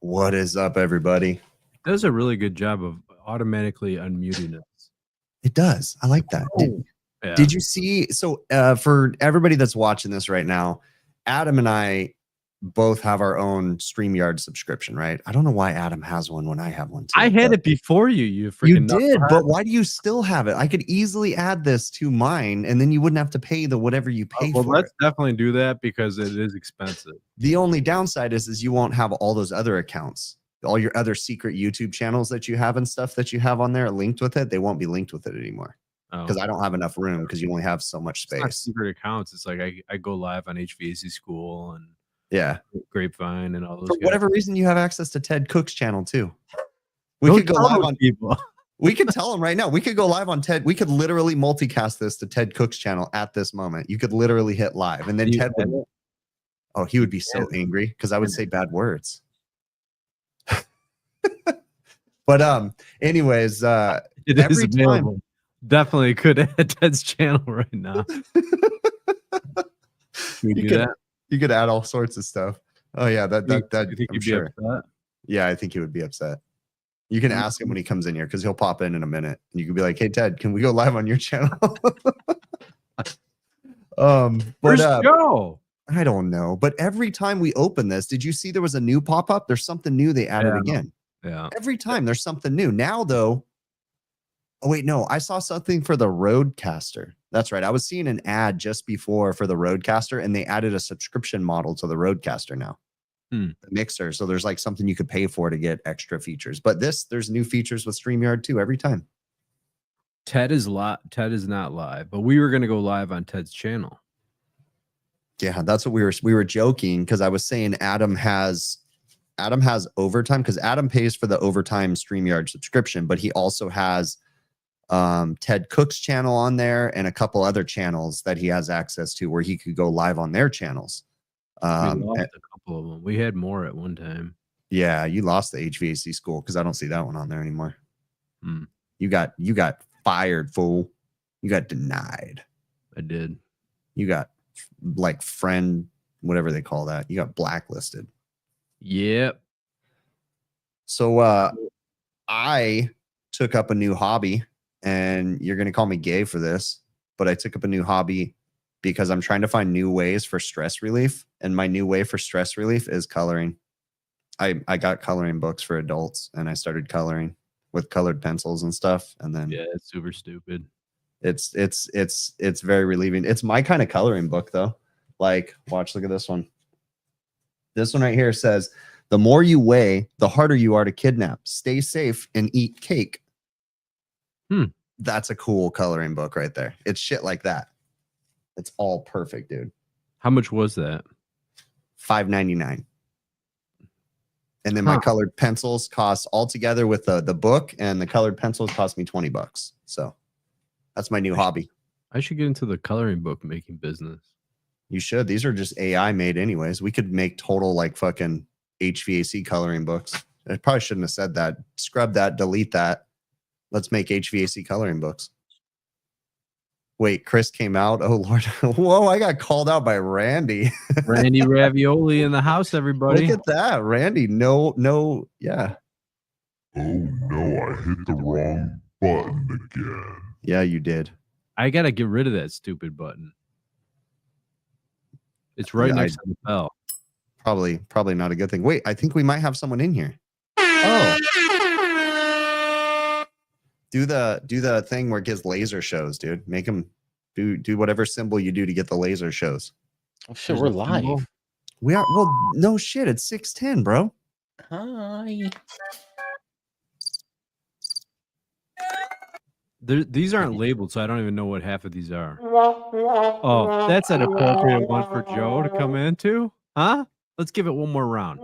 What is up, everybody? It does a really good job of automatically unmuting us. It does. I like that. Yeah. Did you see? So for everybody that's watching this right now, Adam and I both have our own StreamYard subscription, right? I don't know why Adam has one when I have one too. I had it before you. You freaking did, but why do you still have it? I could easily add this to mine, and then you wouldn't have to pay the whatever you pay for. Let's definitely do that because it is expensive. The only downside is you won't have all those other accounts, all your other secret YouTube channels that you have and stuff that you have on there linked with it. They won't be linked with it anymore because I don't have enough room because you only have so much space. It's not secret accounts. It's like I go live on HVAC School and Grapevine and all those. For whatever reason, you have access to Ted Cook's channel too. We could go live on people. We could tell them right now. We could go live on Ted. We could literally multicast this to Ted Cook's channel at this moment. You could literally hit live, and then Ted would. Oh, he would be so angry because I would say bad words. But anyways, it is available. Definitely could add Ted's channel right now. You could add all sorts of stuff. Oh yeah, that you think he'd be upset? Yeah, I think he would be upset. You can ask him when he comes in here because he'll pop in a minute, and you can be like, "Hey Ted, can we go live on your channel?" Where's Joe? I don't know, but every time we open this, did you see there was a new pop-up? There's something new they added again. Yeah. Every time there's something new. Now though, oh wait, no, I saw something for the Rodecaster. That's right. I was seeing an ad just before for the Rodecaster, and they added a subscription model to the Rodecaster now. The mixer. So there's like something you could pay for to get extra features. But there's new features with StreamYard too every time. Ted is not live, but we were going to go live on Ted's channel. Yeah, that's what we were joking because I was saying Adam has overtime because Adam pays for the overtime StreamYard subscription, but he also has Ted Cook's channel on there and a couple other channels that he has access to where he could go live on their channels. We lost a couple of them. We had more at one time. Yeah, you lost the HVAC School because I don't see that one on there anymore. You got fired, fool. You got denied. I did. You got like friend, whatever they call that. You got blacklisted. Yep. So I took up a new hobby, and you're gonna call me gay for this, but I took up a new hobby because I'm trying to find new ways for stress relief. And my new way for stress relief is coloring. I got coloring books for adults, and I started coloring with colored pencils and stuff. And then it's super stupid. It's very relieving. It's my kind of coloring book though. Like, watch, look at this one. This one right here says, "The more you weigh, the harder you are to kidnap. Stay safe and eat cake." That's a cool coloring book right there. It's shit like that. It's all perfect, dude. How much was that? $5.99. And then my colored pencils cost altogether with the book and the colored pencils cost me $20. So that's my new hobby. I should get into the coloring book making business. You should. These are just AI made anyways. We could make total like fucking HVAC coloring books. I probably shouldn't have said that. Scrub that, delete that. Let's make HVAC coloring books. Wait, Chris came out. Oh, Lord. Whoa, I got called out by Randy. Randy Ravioli in the house, everybody. Look at that. Randy, no, yeah. Oh, no, I hit the wrong button again. Yeah, you did. I got to get rid of that stupid button. It's right next to the bell. Probably not a good thing. Wait, I think we might have someone in here. Oh. Do the thing where it gives laser shows, dude. Make them do whatever symbol you do to get the laser shows. Oh shit, we're live. We are. Well, no shit. It's 6:10, bro. Hi. These aren't labeled, so I don't even know what half of these are. Oh, that's an appropriate one for Joe to come into, huh? Let's give it one more round.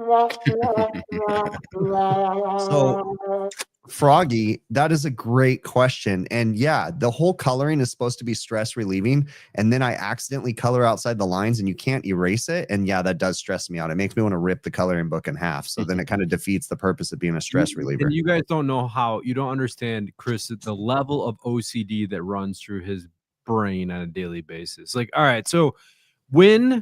So, Froggy, that is a great question. And yeah, the whole coloring is supposed to be stress relieving. And then I accidentally color outside the lines and you can't erase it. And yeah, that does stress me out. It makes me want to rip the coloring book in half. So then it kind of defeats the purpose of being a stress reliever. And you guys don't know how, you don't understand, Chris, the level of OCD that runs through his brain on a daily basis. Like, all right, so when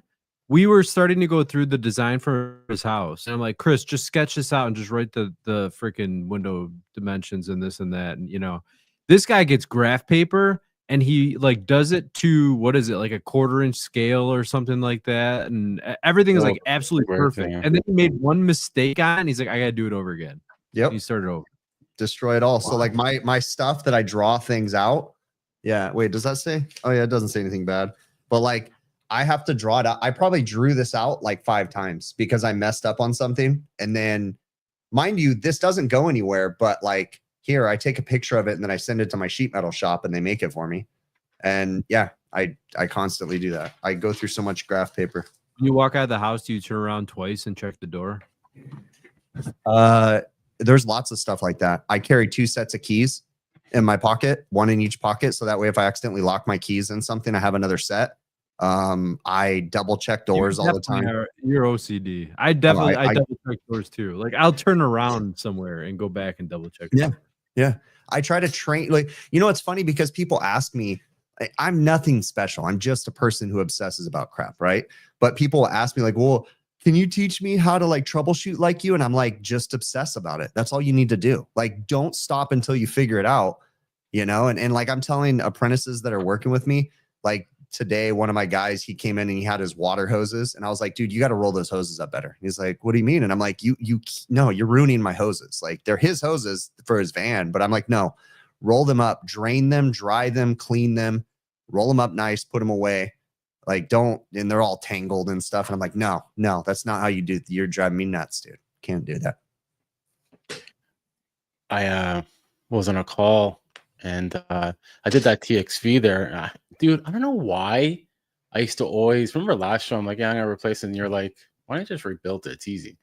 we were starting to go through the design for his house, and I'm like, Chris, just sketch this out and just write the freaking window dimensions and this and that, and this guy gets graph paper and he like does it to what is it, like a 1/4-inch scale or something like that, and everything is like absolutely perfect. And then he made one mistake on it, and he's like, I gotta do it over again. Yep. He started over. Destroy it all. Wow. So like my stuff that I draw things out. Yeah. Wait, does that say? Oh yeah, it doesn't say anything bad. But like I have to draw it out. I probably drew this out like 5 times because I messed up on something. And then mind you, this doesn't go anywhere, but like here, I take a picture of it and then I send it to my sheet metal shop and they make it for me. And yeah, I constantly do that. I go through so much graph paper. When you walk out of the house, do you turn around twice and check the door? There's lots of stuff like that. I carry 2 sets of keys in my pocket, 1 in each pocket. So that way, if I accidentally lock my keys in something, I have another set. I double check doors all the time. You're OCD. I double check doors too. Like I'll turn around somewhere and go back and double check. Yeah. Yeah. I try to train, like, it's funny because people ask me, I'm nothing special. I'm just a person who obsesses about crap. Right. But people ask me like, well, can you teach me how to like troubleshoot like you? And I'm like, just obsess about it. That's all you need to do. Like, don't stop until you figure it out, and like I'm telling apprentices that are working with me, like today, one of my guys, he came in and he had his water hoses. And I was like, dude, you got to roll those hoses up better. He's like, what do you mean? And I'm like, no, you're ruining my hoses. Like they're his hoses for his van. But I'm like, no, roll them up, drain them, dry them, clean them, roll them up nice, put them away. Like don't, and they're all tangled and stuff. And I'm like, no, that's not how you do it. You're driving me nuts, dude. Can't do that. I was on a call and I did that TXV there. Dude, I don't know why I used to always remember last show. I'm like, yeah, I'm gonna replace it. And you're like, why don't you just rebuild it? It's easy.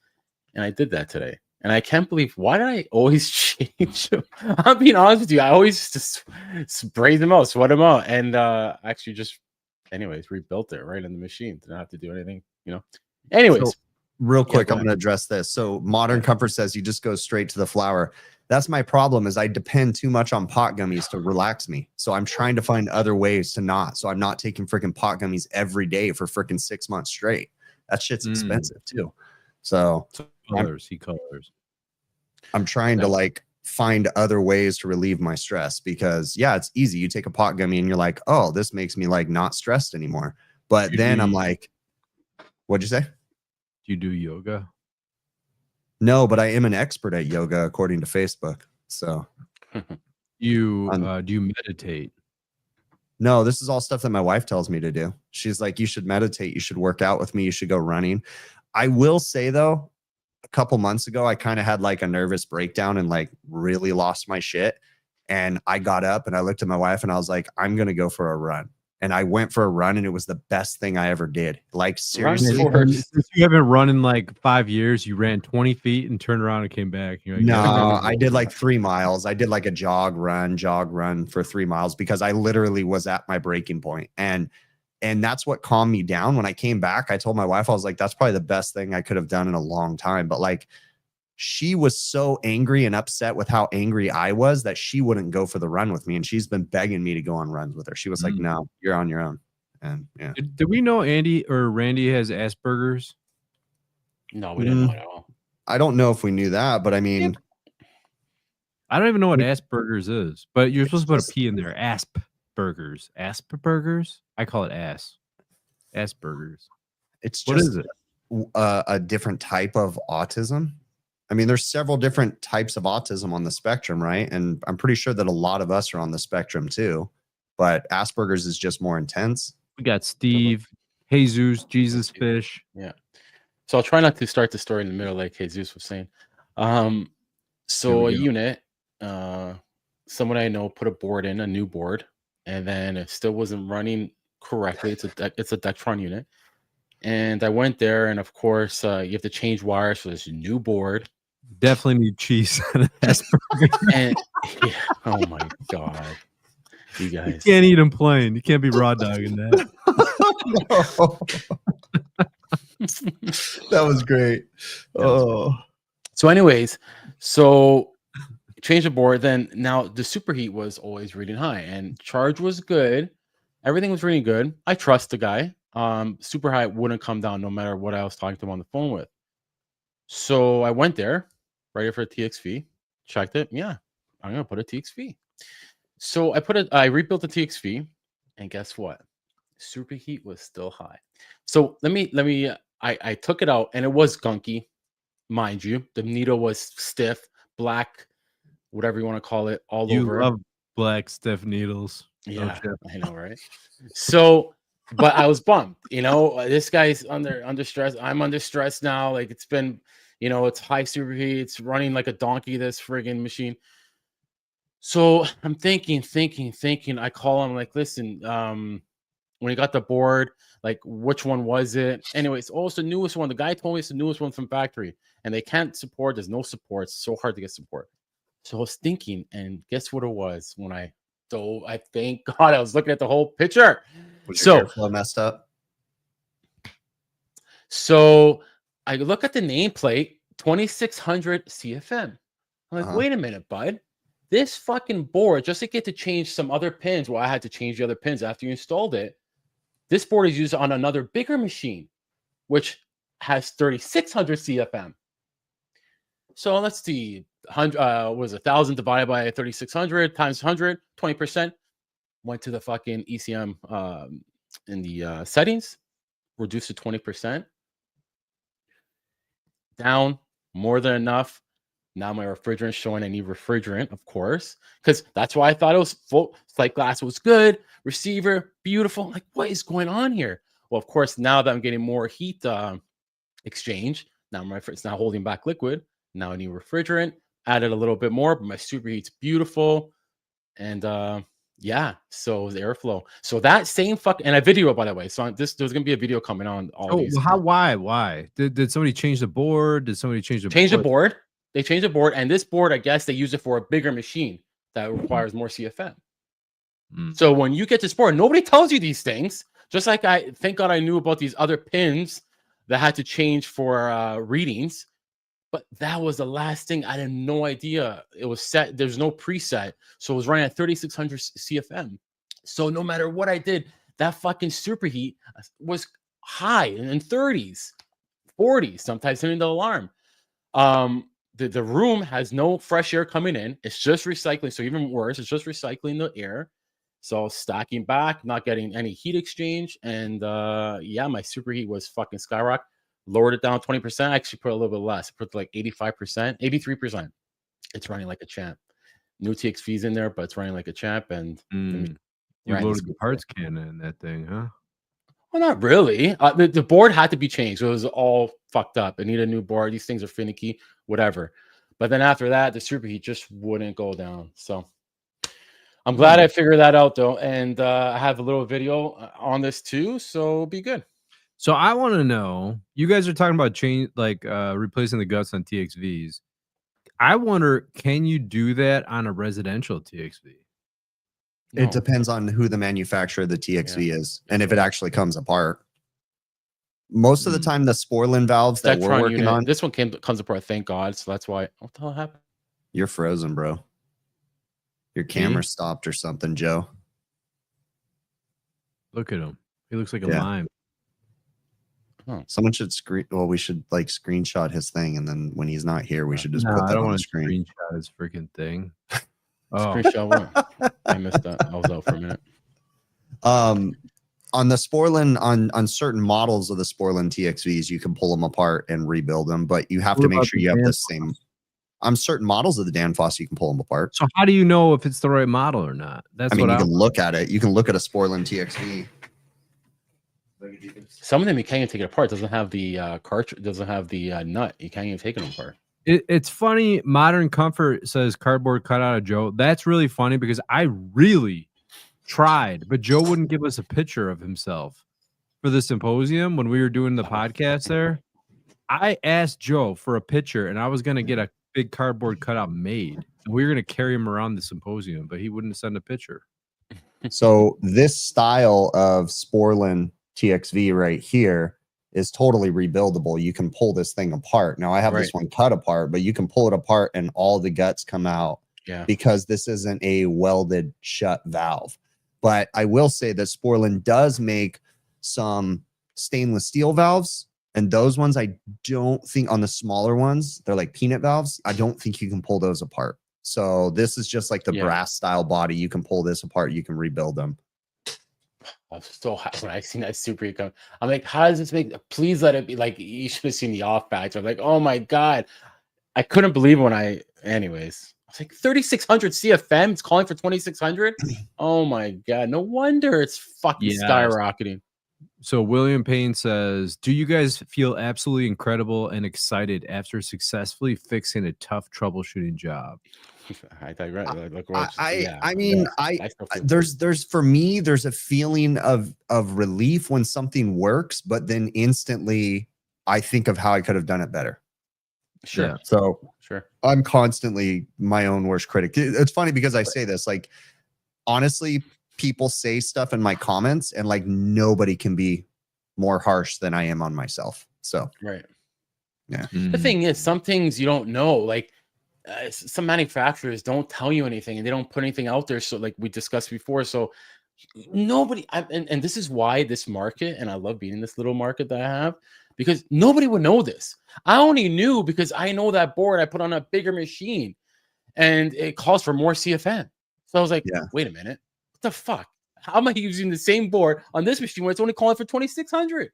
And I did that today. And I can't believe, why did I always change them? I'm being honest with you. I always just spray them out, sweat them out, and actually just, anyways, rebuilt it right in the machine. Didn't have to do anything, Anyways. So, real quick, I'm going to address this. So Modern Comfort says you just go straight to the flower. That's my problem is I depend too much on pot gummies to relax me. So I'm trying to find other ways to not. So I'm not taking freaking pot gummies every day for freaking 6 months straight. That shit's expensive too. So he colors. I'm trying to like find other ways to relieve my stress because yeah, it's easy. You take a pot gummy and you're like, oh, this makes me like not stressed anymore. But then I'm like, what'd you say? Do you do yoga? No, but I am an expert at yoga according to Facebook. So do you meditate? No, this is all stuff that my wife tells me to do. She's like, you should meditate. You should work out with me. You should go running. I will say though, a couple months ago, I kind of had like a nervous breakdown and like really lost my shit. And I got up and I looked at my wife and I was like, I'm going to go for a run. And I went for a run and it was the best thing I ever did. Like seriously. Since you haven't run in like 5 years, you ran 20 feet and turned around and came back. You're like, no, I did like 3 miles. I did like a jog run for 3 miles because I literally was at my breaking point. And that's what calmed me down. When I came back, I told my wife, I was like, that's probably the best thing I could have done in a long time. But like, she was so angry and upset with how angry I was that she wouldn't go for the run with me. And she's been begging me to go on runs with her. She was like, no, you're on your own. And yeah. Did we know Andy or Randy has Asperger's? No, we didn't know at all. I don't know if we knew that, but I mean, I don't even know what Asperger's is, but you're supposed to put a P in there. Asperger's. I call it Asperger's. It's what just is it? A different type of autism. I mean, there's several different types of autism on the spectrum, right? And I'm pretty sure that a lot of us are on the spectrum too, but Asperger's is just more intense. We got Steve, Jesus, Jesus Fish. Yeah. So I'll try not to start the story in the middle like Jesus was saying. So a unit, someone I know put a new board, and then it still wasn't running correctly. It's a Dectron unit. And I went there, and of course, you have to change wires for this new board. Definitely need cheese. And yeah, oh my god, you guys! You can't eat them plain. You can't be raw dogging that. That was great. Oh, so anyways, change the board. Then now the superheat was always reading high, and charge was good. Everything was reading good. I trust the guy. super high wouldn't come down no matter what I was talking to him on the phone with. So I went there, ready for a TXV, checked it. Yeah, I'm gonna put a TXV. So I rebuilt the TXV, and guess what? Superheat was still high. So I took it out, and it was gunky, mind you. The needle was stiff, black, whatever you want to call it, all You over. love black stiff needles. Yeah, I know, right? So, but I was bummed. This guy's under stress. I'm under stress now. Like it's been, it's high superheat. It's running like a donkey. This friggin' machine. So I'm thinking. I call him like, listen, when you got the board, like which one was it? Anyways, it's the newest one. The guy told me it's the newest one from factory, and they can't support. There's no support. It's so hard to get support. So I was thinking, and guess what it was when I thank God I was looking at the whole picture. Was your airflow messed up? So I look at the nameplate, 2600 CFM. I'm like, wait a minute, bud. This fucking board, just to get to change some other pins, I had to change the other pins after you installed it. This board is used on another bigger machine, which has 3600 CFM. So let's see. 1,000 divided by 3,600 times 100, 20%. Went to the fucking ECM in the settings, reduced to 20%. Down, more than enough. Now my refrigerant showing I need refrigerant, of course, because that's why I thought it was full. Slate glass was good. Receiver, beautiful. I'm like, what is going on here? Well, of course, now that I'm getting more heat exchange, now it's not holding back liquid. Now I need refrigerant. Added a little bit more, but my superheat's beautiful. And yeah, so the airflow. So that same and a video, by the way. So there's gonna be a video coming on all these. Why? Did somebody change the board? Did somebody change the board? They changed the board, and this board, I guess they use it for a bigger machine that requires more CFM. So when you get this board, nobody tells you these things. Just like thank God I knew about these other pins that had to change for readings. But that was the last thing. I had no idea. It was set. There's no preset. So it was running at 3,600 CFM. So no matter what I did, that fucking superheat was high in 30s, 40s, sometimes hitting the alarm. The room has no fresh air coming in. It's just recycling. So even worse, it's just recycling the air. So stacking back, not getting any heat exchange. And yeah, my superheat was fucking skyrocket. Lowered it down 20%. I actually put a little bit less. I put like 85%, 83%. It's running like a champ. New TXV's in there, but it's running like a champ. And you loaded the parts cannon in that thing, huh? Well, not really. The board had to be changed. It was all fucked up. It needed a new board. These things are finicky, whatever. But then after that, the superheat just wouldn't go down. So I'm glad I figured that out, though. And I have a little video on this too. So be good. So I want to know, you guys are talking about replacing the guts on TXVs. I wonder, can you do that on a residential TXV? No. It depends on who the manufacturer of the TXV is and if it actually comes apart. Most of the time, the Sporlan valves that we're working on. This one comes apart, thank God. So that's why. What the hell happened? You're frozen, bro. Your camera stopped or something, Joe. Look at him. He looks like a mime. Someone should we should like screenshot his thing, and then when he's not here, we should just put that on the screen. Screenshot his freaking thing. Screenshot what? I missed that. I was out for a minute. On the Sporlan, on certain models of the Sporlan TXVs, you can pull them apart and rebuild them, but you have to make sure you have the same. On certain models of the Danfoss, you can pull them apart. So how do you know if it's the right model or not? That's you can look at it. You can look at a Sporlan TXV. Some of them you can't even take it apart. It doesn't have the cartridge. Doesn't have the nut. You can't even take it apart. It's funny. Modern Comfort says cardboard cutout of Joe. That's really funny because I really tried, but Joe wouldn't give us a picture of himself for the symposium when we were doing the podcast there. I asked Joe for a picture, and I was gonna get a big cardboard cutout made, and we were gonna carry him around the symposium, but he wouldn't send a picture. So this style of Sporlan TXV right here is totally rebuildable. You can pull this thing apart. Now I have this one cut apart, but you can pull it apart and all the guts come out because this isn't a welded shut valve. But I will say that Sporlan does make some stainless steel valves. And those ones, I don't think on the smaller ones, they're like peanut valves. I don't think you can pull those apart. So this is just like the brass style body. You can pull this apart. You can rebuild them. I'm so happy when I seen that super heat come. I'm like, how does this make? Please let it be like you should have seen the off patch. I'm like, oh my god, I couldn't believe when I. Anyways, I was like 3600 CFM. It's calling for 2600. Oh my god, no wonder it's fucking skyrocketing. So William Payne says, "Do you guys feel absolutely incredible and excited after successfully fixing a tough troubleshooting job?" I mean, there's for me, there's a feeling of relief when something works, but then instantly I think of how I could have done it better. Sure. Yeah. So sure. I'm constantly my own worst critic. It's funny because I say this, like, honestly, people say stuff in my comments and like nobody can be more harsh than I am on myself. So, right. Yeah. The thing is, some things you don't know, like, some manufacturers don't tell you anything and they don't put anything out there. So like we discussed before, so nobody, and this is why this market, and I love being in this little market that I have, because nobody would know this. I only knew because I know that board I put on a bigger machine and it calls for more CFM. So I was like, wait a minute, what the fuck? How am I using the same board on this machine when it's only calling for 2600?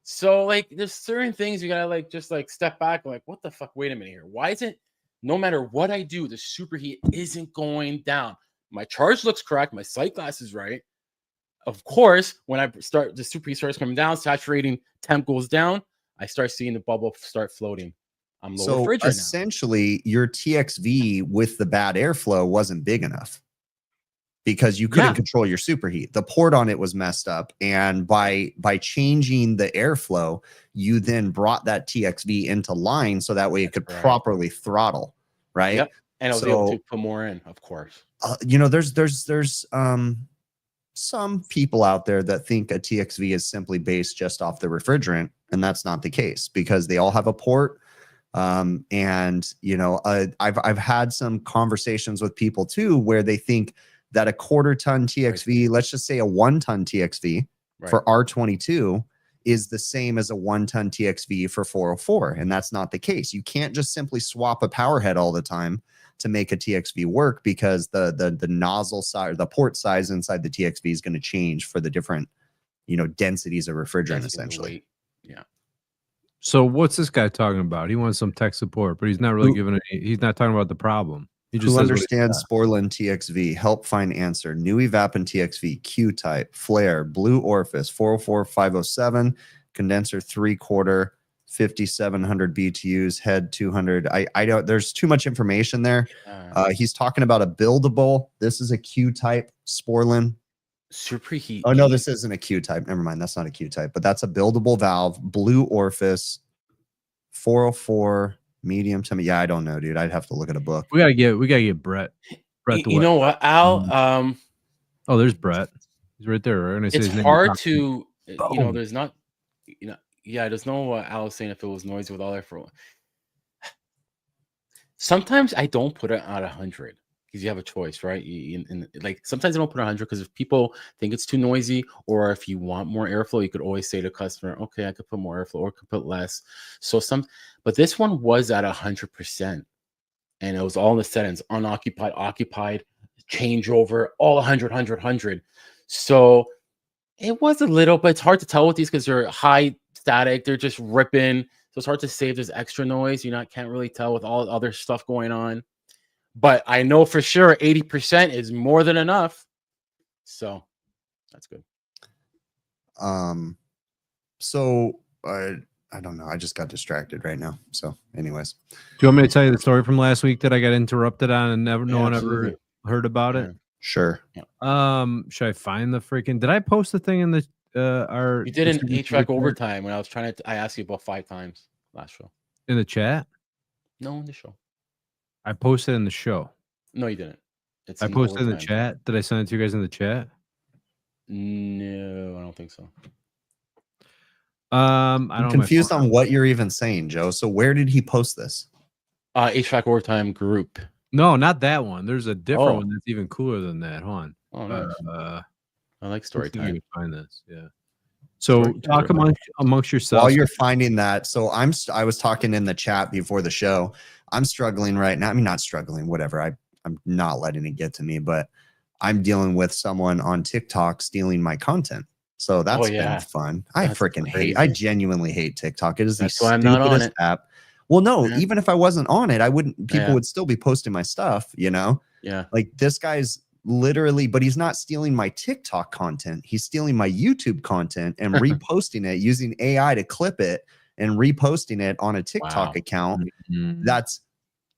So like there's certain things you gotta like just like step back and like, what the fuck? Wait a minute here. Why isn't, no matter what I do, the superheat isn't going down? My charge looks correct. My sight glass is right. Of course, when I start, the superheat starts coming down, saturating temp goes down, I start seeing the bubble start floating. I'm low refrigerant now. Essentially, your TXV with the bad airflow wasn't big enough because you couldn't control your superheat. The port on it was messed up. And by changing the airflow, you then brought that TXV into line so that way it could properly throttle, right? Yep. And I was able to put more in, of course. You know, there's some people out there that think a TXV is simply based just off the refrigerant, and that's not the case because they all have a port. And you know, I've had some conversations with people too where they think that a 1/4 ton TXV, let's just say a 1 ton TXV for R22 is the same as a 1 ton TXV for 404. And that's not the case. You can't just simply swap a power head all the time to make a TXV work because the nozzle size, the port size inside the TXV is going to change for the different, you know, densities of refrigerant essentially. Yeah. So what's this guy talking about? He wants some tech support, but he's not really giving any, he's not talking about the problem. He just Who understands Sporlan TXV? Help find answer. New Evap and TXV, Q-type, flare, blue orifice, 404, 507, condenser 3/4, 5,700 BTUs, head 200. I don't, there's too much information there. He's talking about a buildable. This is a Q-type Sporlan. Superheat. Oh, no, this isn't a Q-type. Never mind. That's not a Q-type, but that's a buildable valve, blue orifice, 404, medium to me. Yeah, I don't know, dude. I'd have to look at a book. We gotta get Brett. You know what, Al? Oh, there's Brett. He's right there. Right? It's hard to, you know, there's not, you know, there's no Al was saying if it was noisy with all that for. Sometimes I don't put it at 100 because you have a choice, right? Like sometimes I don't put 100 because if people think it's too noisy, or if you want more airflow, you could always say to the customer, okay, I could put more airflow or could put less. So but this one was at 100%, and it was all in the settings: unoccupied, occupied, changeover, all 100. So it was a little, but it's hard to tell with these because they're high static, they're just ripping. So it's hard to say if there's extra noise. Can't really tell with all other stuff going on. But I know for sure 80% is more than enough. So that's good. So I don't know. I just got distracted right now. So anyways. Do you want me to tell you the story from last week that I got interrupted on and no one ever heard about it? Sure. Should I find the freaking, did I post the thing in the you did an HVAC overtime when I was trying to, I asked you about 5 times last show. In the chat? No, in the show. I posted in the show. No, you didn't. I posted in the chat. Did I send it to you guys in the chat? No, I don't think so. I'm confused on what you're even saying, Joe. So where did he post this? HVAC overtime group. No, not that one. There's a different one that's even cooler than that. Hold on. Oh, nice. I like story time. Find this. Yeah. So Sure, talk sure. amongst While yourselves. you're finding that, so I was talking in the chat before the show. I'm struggling right now. I mean, not struggling, whatever. I'm not letting it get to me, but I'm dealing with someone on TikTok stealing my content. So that's been yeah. fun. I That's freaking hate. I crazy. genuinely hate TikTok. It is the That's why I'm not on stupidest it. app. Well, no, Yeah. even if I wasn't on it, I wouldn't. People Yeah. would still be posting my stuff. You know, Yeah. like this guy's literally, but he's not stealing my TikTok content. He's stealing my YouTube content and reposting it using AI to clip it and reposting it on a TikTok Wow. account Mhm. that's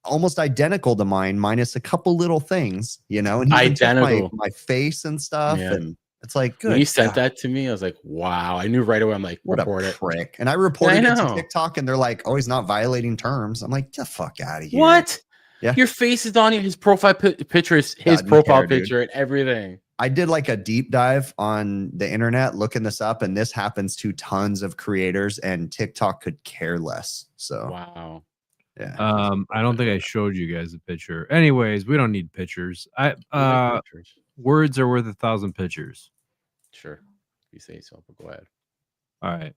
almost identical to mine, minus a couple little things, you know, and he even took Identical. my face and stuff. Yeah. And it's like, good. When you sent God, that to me, I was like, wow. I knew right away. I'm like, what report a it. prick. And I reported I it to know. TikTok and they're like, oh, he's not violating terms. I'm like, get the fuck out of here. What? Yeah. Your face is on his profile picture is his Doesn't profile care, dude. picture and everything. I did like a deep dive on the internet looking this up, and this happens to tons of creators, and TikTok could care less. So, Wow. yeah. I don't think I showed you guys a picture. Anyways, we don't need pictures. I like pictures. Words are worth 1,000 pictures. Sure. You say so, but go ahead. All right.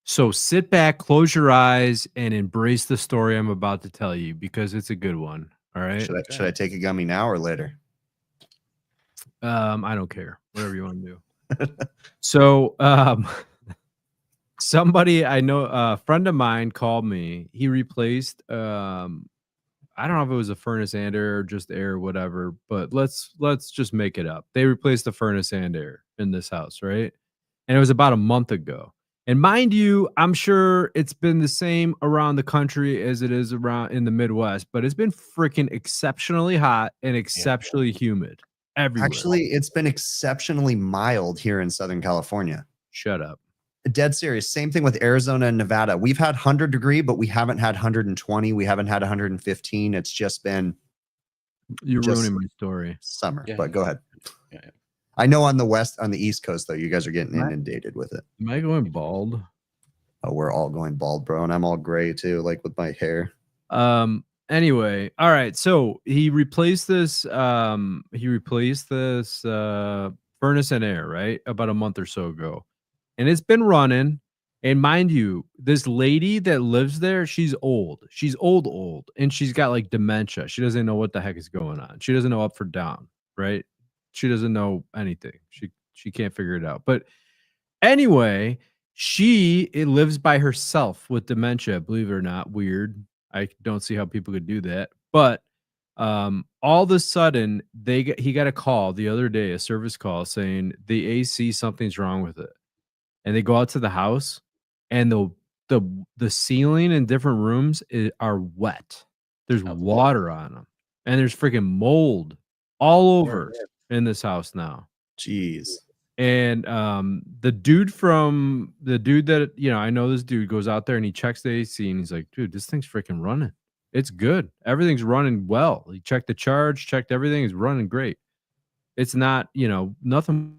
So sit back, close your eyes, and embrace the story I'm about to tell you because it's a good one. All right. Should I take a gummy now or later? I don't care. Whatever you want to do. So somebody I know, a friend of mine called me. He replaced I don't know if it was a furnace and air or just air or whatever, but let's just make it up. They replaced the furnace and air in this house, right? And it was about a month ago. And mind you, I'm sure it's been the same around the country as it is around in the Midwest, but it's been freaking exceptionally hot and exceptionally humid everywhere. Actually, it's been exceptionally mild here in Southern California. Shut up. Dead serious. Same thing with Arizona and Nevada. We've had 100-degree, but we haven't had 120. We haven't had 115. It's just been You're ruining my story. Summer. Yeah. But go ahead. Yeah. I know on the East Coast, though, you guys are getting inundated with it. Am I going bald? Oh, we're all going bald, bro. And I'm all gray, too, like with my hair. Anyway, all right. So he replaced this furnace and air, right? About a month or so ago. And it's been running. And mind you, this lady that lives there, she's old. She's old. And she's got like dementia. She doesn't know what the heck is going on. She doesn't know up or down, right? She doesn't know anything. She can't figure it out. But anyway, it lives by herself with dementia, believe it or not. Weird. I don't see how people could do that. But all of a sudden, he got a call the other day, a service call saying the AC, something's wrong with it. And they go out to the house, and the ceiling in different rooms are wet. There's water on them, and there's freaking mold all over in this house now. Jeez. And the dude that, you know, I know this dude goes out there and he checks the AC and he's like, dude, this thing's freaking running. It's good. Everything's running well. He checked the charge, checked everything. It's running great. It's not, you know, nothing.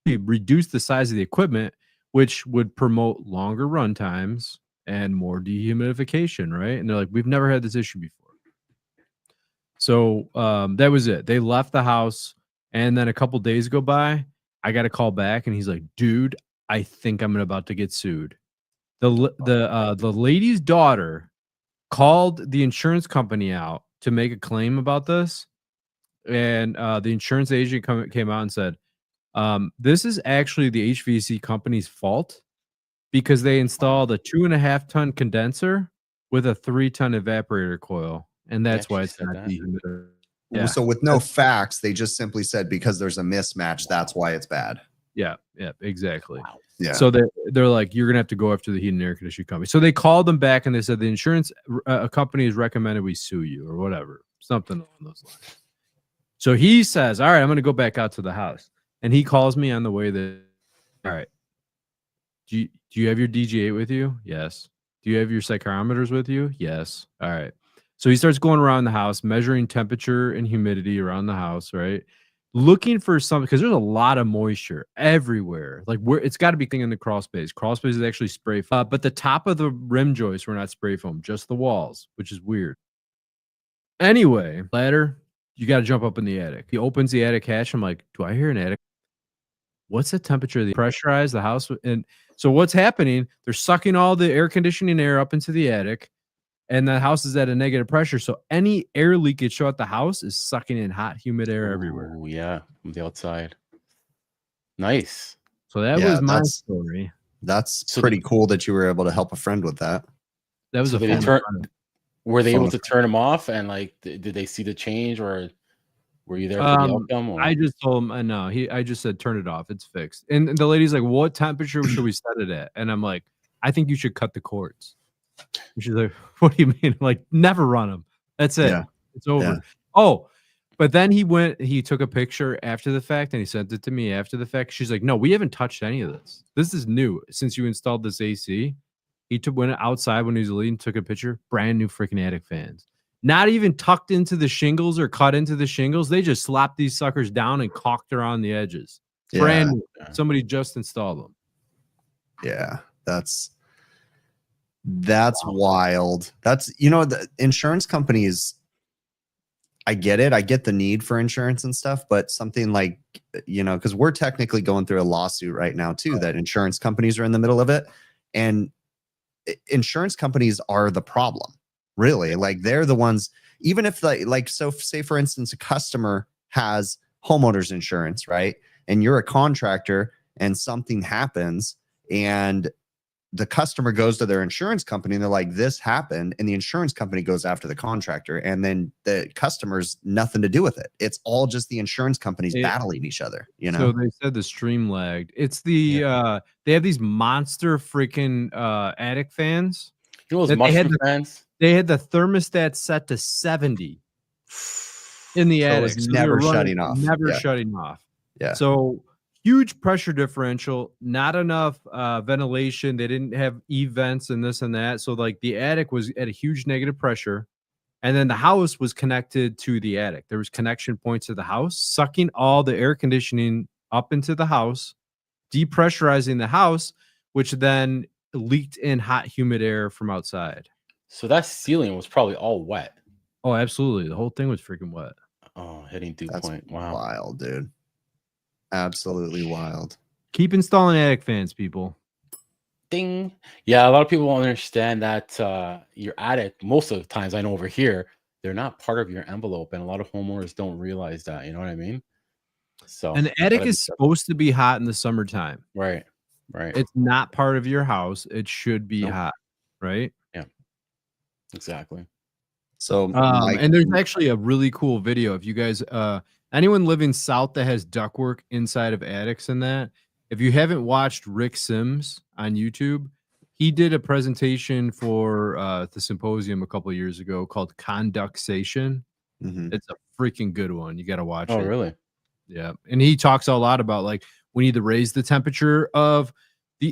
Reduce the size of the equipment, which would promote longer run times and more dehumidification, right? And they're like, we've never had this issue before. So that was it. They left the house, and then a couple days go by. I got a call back, and he's like, dude, I think I'm about to get sued. The lady's daughter called the insurance company out to make a claim about this, and the insurance agent came out and said, this is actually the HVAC company's fault because they installed a 2.5-ton condenser with a 3-ton evaporator coil, and that's why it's not dehumidified. Yeah. So with no facts, they just simply said because there's a mismatch, that's why it's bad. Yeah, exactly. Wow. Yeah. So they're like, you're gonna have to go after the heat and air conditioning company. So they called them back and they said the insurance company has recommended we sue you or whatever, something along those lines. So he says, all right, I'm gonna go back out to the house, and he calls me on the way that, all right, do you have your DG8 with you? Yes. Do you have your psychrometers with you? Yes. All right. So he starts going around the house, measuring temperature and humidity around the house, right? Looking for something, because there's a lot of moisture everywhere. Like it's got to be in the crawl space. Crawl space is actually spray foam, but the top of the rim joists were not spray foam, just the walls, which is weird. Anyway, ladder, you got to jump up in the attic. He opens the attic hatch. I'm like, do I hear an attic? what's the temperature? They pressurize the house. And so what's happening? They're sucking all the air conditioning air up into the attic, and the house is at a negative pressure. So any air leakage throughout the house is sucking in hot, humid air everywhere. Oh, yeah, from the outside. Nice. So that Yeah, was my story. That's So pretty cool that you were able to help a friend with that. That was So a did they fun turn- time. Were they Phone able to turn them off? And like, did they see the change, or were you there for the outcome? Or? I just told him, no, I just said, turn it off. It's fixed. And the lady's like, what temperature should we set it at? And I'm like, I think you should cut the cords. And she's like, what do you mean? I'm like, never run them. That's it. Yeah. It's over. Yeah. Oh, but then he took a picture after the fact and he sent it to me after the fact. She's like, no, we haven't touched any of this. This is new since you installed this AC. He went outside when he was leaving, took a picture, brand new freaking attic fans. Not even tucked into the shingles or cut into the shingles. They just slapped these suckers down and caulked around the edges. Yeah. Brand new. Somebody just installed them. Yeah, that's wild. That's, the insurance companies, I get it. I get the need for insurance and stuff, but something like, because we're technically going through a lawsuit right now too, that insurance companies are in the middle of it. And insurance companies are the problem, really. Like, they're the ones, even if so say for instance, a customer has homeowners insurance, right? And you're a contractor and something happens and the customer goes to their insurance company and they're like, this happened. And the insurance company goes after the contractor, and then the customer's nothing to do with it. It's all just the insurance companies battling each other, So they said the stream lagged. It's the they have these monster freaking attic fans. You know those mushroom fans? They had the thermostat set to 70 in the attic. It's So never they were shutting off. Never Yeah. shutting off. Yeah. So huge pressure differential, not enough ventilation. They didn't have vents and this and that. So like the attic was at a huge negative pressure. And then the house was connected to the attic. There was connection points to the house, sucking all the air conditioning up into the house, depressurizing the house, which then leaked in hot, humid air from outside. So that ceiling was probably all wet. Oh, absolutely. The whole thing was freaking wet. Oh, hitting dew That's point. Wow. wild, dude. Absolutely wild. Keep installing attic fans, people. Ding. Yeah, a lot of people won't understand that your attic, most of the times I know over here, they're not part of your envelope. And a lot of homeowners don't realize that. You know what I mean? So An attic is supposed to be hot in the summertime. Right. Right. It's not part of your house. It should be hot, right? Yeah. Exactly. So and there's actually a really cool video. If you guys anyone living south that has ductwork inside of attics and that, if you haven't watched Rick Sims on YouTube, he did a presentation for the symposium a couple of years ago called Condensation. It's a freaking good one. You got to watch it. Oh, really? Yeah. And he talks a lot about like we need to raise the temperature of the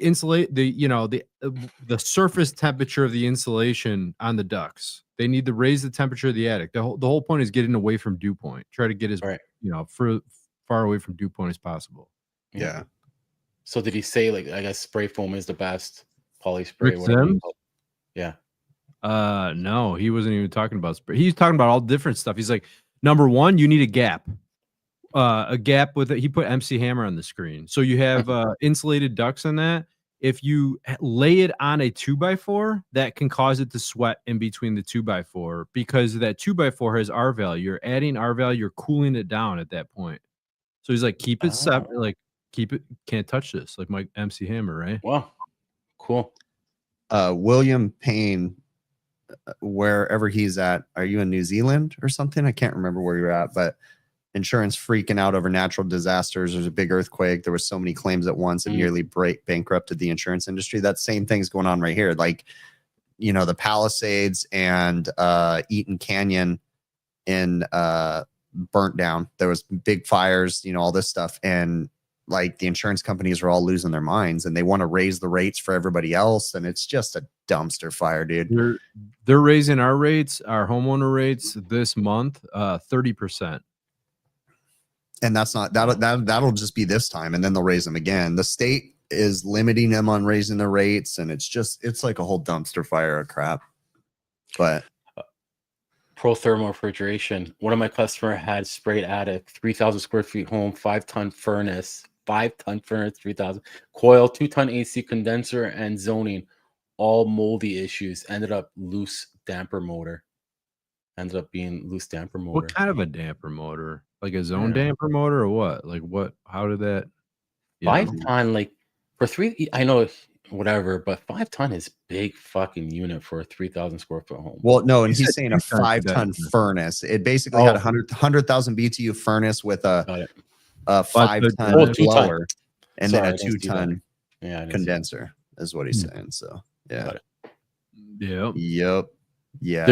the surface temperature of the insulation on the ducts. They need to raise the temperature of the attic. The whole point is getting away from dew point. Try to get as far away from dew point as possible. Yeah. So did he say like, I guess spray foam is the best, poly Rick spray? Sims? Yeah. No, he wasn't even talking about spray. He's talking about all different stuff. He's like, number one, you need a gap. With it. He put MC Hammer on the screen. So you have insulated ducts in that. If you lay it on a 2x4, that can cause it to sweat in between the 2x4 because that 2x4 has R value. You're adding R value, you're cooling it down at that point. So he's like, keep it separate, like keep it, can't touch this, like my MC Hammer, right? Wow. Cool. William Payne, wherever he's at, are you in New Zealand or something? I can't remember where you're at, but insurance freaking out over natural disasters. There's a big earthquake. There was so many claims at once and nearly bankrupted the insurance industry. That same thing's going on right here. Like, the Palisades and Eaton Canyon in burnt down. There was big fires, all this stuff. And like the insurance companies are all losing their minds and they want to raise the rates for everybody else. And it's just a dumpster fire, dude. They're raising our rates, our homeowner rates this month, 30%. And that's not that'll just be this time, and then they'll raise them again. The state is limiting them on raising the rates, and it's like a whole dumpster fire of crap. But Pro thermal refrigeration. One of my customer had sprayed attic, 3,000 square feet home, 5-ton furnace, 5-ton furnace, 3,000 coil, 2-ton AC condenser, and zoning. All moldy issues. Ended up loose damper motor. Ended up being loose damper motor. What kind of a damper motor? Like a zone Yeah. damper motor or what? Like what? How did that? you know? 5-ton, like for 3, I know whatever, but 5-ton is big fucking unit for a 3,000 square foot home. Well, no, and You he's said saying a 2 tons of that 5-ton unit. furnace. It basically had Oh. 100,000 BTU furnace with Got a it. 5-ton Oh, 2-ton. blower and Sorry, I then a didn't see that. 2-ton Yeah, I didn't see that. condenser is what he's saying. So yeah. Got it. Yep. Yep. Yeah.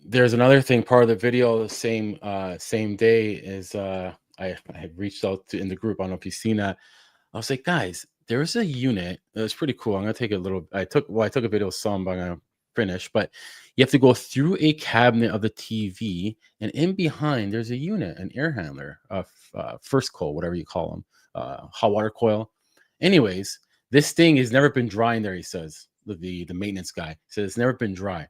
There's another thing, part of the video, the same day is I had reached out to in the group. I don't know if you've seen that. I was like, guys, there's a unit. It was pretty cool. I'm gonna take a little. I took a video of some, but I'm gonna finish. But you have to go through a cabinet of the TV, and in behind there's a unit, an air handler, first coil, whatever you call them, hot water coil. Anyways, this thing has never been dry in there. He says the maintenance guy says it's never been dry.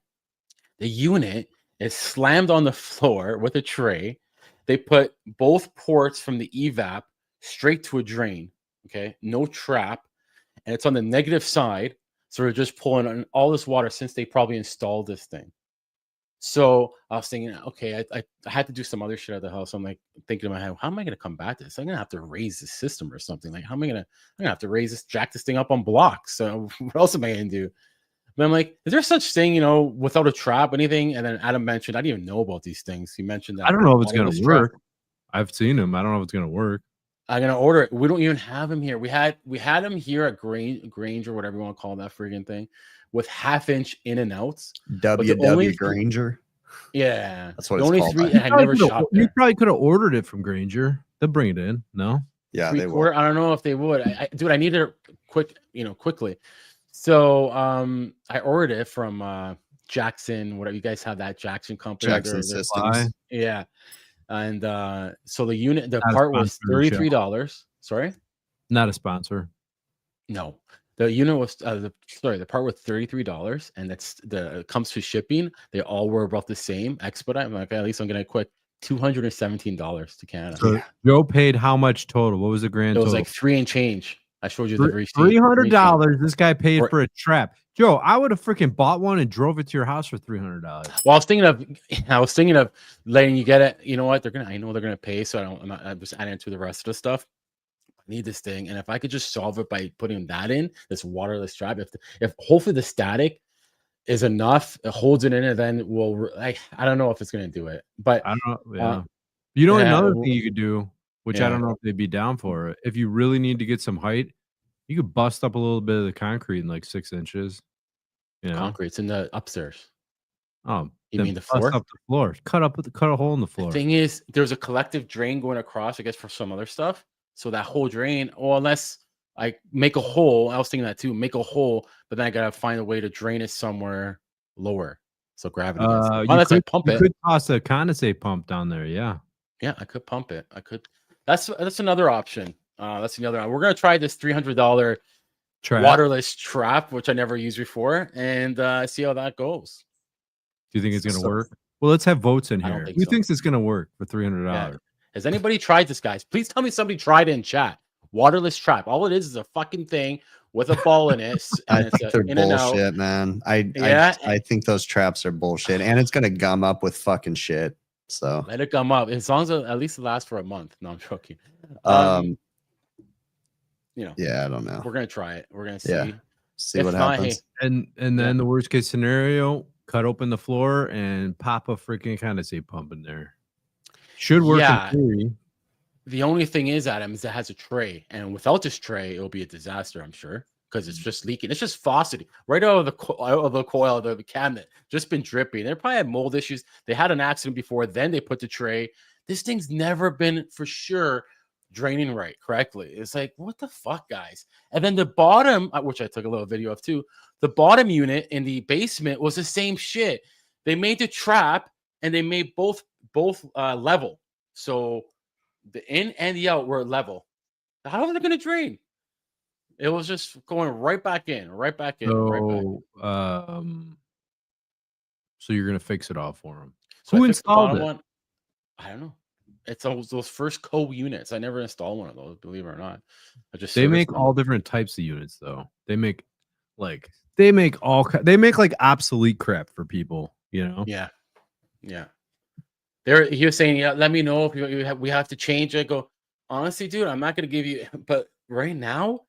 The unit is slammed on the floor with a tray. They put both ports from the evap straight to a drain. Okay, no trap, and it's on the negative side. So we're just pulling on all this water since they probably installed this thing. So I was thinking, okay, I had to do some other shit at the house. I'm like thinking in my head, how am I going to combat this? I'm going to have to raise the system or something. Like, I'm going to have to raise this, jack this thing up on blocks. So what else am I going to do? But I'm like, is there such thing, without a trap, anything? And then Adam mentioned, I didn't even know about these things. He mentioned that. I don't know if it's waterless gonna trap. work. I've seen them. I don't know if it's gonna work. I'm gonna order it. We don't even have him here. We had him here at Grange or whatever you want to call that friggin' thing, with 1/2-inch in and outs. WW Granger. Yeah, That's what the it's only called. 3 I never shot You there. probably could have ordered it from Granger. They'll bring it in. No. Yeah, they will. 3/4. I don't know if they would. Dude, I need it quickly. So I ordered it from Jackson. Whatever, you guys have that Jackson company. Jackson They're- Systems. Yeah. And so the unit, the Not a part was sponsor of the show. $33. Sorry? Not a sponsor. No. The unit was the part was $33, and it comes to shipping. They all were about the same expedite. I'm like, at least I'm getting a quick $217 to Canada. So Joe paid how much total? What was the grand It was total? like 3 and change. I showed you the receipt. $300. This guy paid For- for a trap. Joe, I would have freaking bought one and drove it to your house for $300. Well, I was thinking of letting you get it. You know what? I know they're gonna pay, so I'm just adding it to the rest of the stuff. I need this thing, and if I could just solve it by putting that in this waterless trap, if hopefully the static is enough, it holds it in, and then I don't know if it's gonna do it, but I don't know. Yeah. You know, yeah, another well, thing you could do, which I yeah. don't know if they'd be down for it. If you really need to get some height, you could bust up a little bit of the concrete in like 6 inches. You know? concrete's in the upstairs. Oh, You then mean the bust floor? up the floor. Cut a hole in the floor. The thing is, there's a collective drain going across, I guess, for some other stuff. So that whole drain, or unless I make a hole, I was thinking that too, make a hole, but then I gotta find a way to drain it somewhere lower. So gravity gets it. You Unless I could, pump you it. could toss a condensate pump down there. Yeah. Yeah, I could pump it. I could. That's another option. That's another. We're gonna try this $300 Trap. waterless trap, which I never used before, and see how that goes. Do you think it's gonna So- work? Well, let's have votes in I don't here. think Who so. thinks it's gonna work for $300? Has anybody tried this, guys? Please tell me somebody tried it in chat. Waterless trap. All it is a fucking thing with a ball in it, I and it's think they're in and out. bullshit, man. Yeah. I think those traps are bullshit, and it's gonna gum up with fucking shit. So Let it come up as long as at least it lasts for a month. No, I'm joking. yeah, I don't know. We're gonna try it. We're gonna see. Yeah. See If what not, happens. And then the worst case scenario, cut open the floor and pop a freaking condensate pump in there. Should work Yeah. in theory. The only thing is, Adam, is it has a tray, and without this tray, it'll be a disaster. I'm sure because it's just leaking. It's just faucet right out of the coil, the cabinet, just been dripping. They probably had mold issues. They had an accident before, then they put the tray. This thing's never been for sure draining right correctly. It's like, what the fuck, guys? And then the bottom, which I took a little video of too, the bottom unit in the basement was the same shit. They made the trap and they made both level, so the in and the out were level. How are they going to drain? It was just going right back in, right back in, right back. So you're gonna fix it all for him. So Who I fixed the installed bottom it? one. I don't know. it's those first co units. I never installed one of those, believe it or not. I just They serviced make them. all different types of units though. They make like like obsolete crap for people, you know. Yeah. He was saying, yeah, let me know if we have to change it. I go, honestly, dude, I'm not gonna give you. But right now,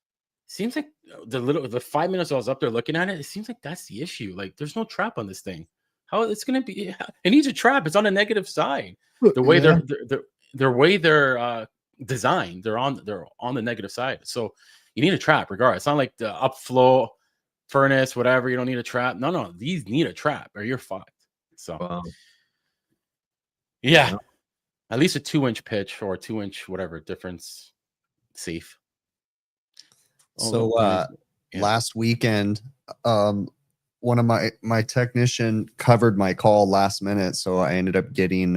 seems like the 5 minutes I was up there looking at it, it seems like that's the issue. Like, there's no trap on this thing. How it's gonna be? It needs a trap. It's on the negative side. The way they're designed, they're on the negative side. So you need a trap, regardless. It's not like the upflow furnace, whatever. You don't need a trap. No, these need a trap, or you're fucked. So. Wow. Yeah, at least a 2-inch pitch or a 2-inch whatever difference, safe. So last weekend, one of my technician covered my call last minute, so I ended up getting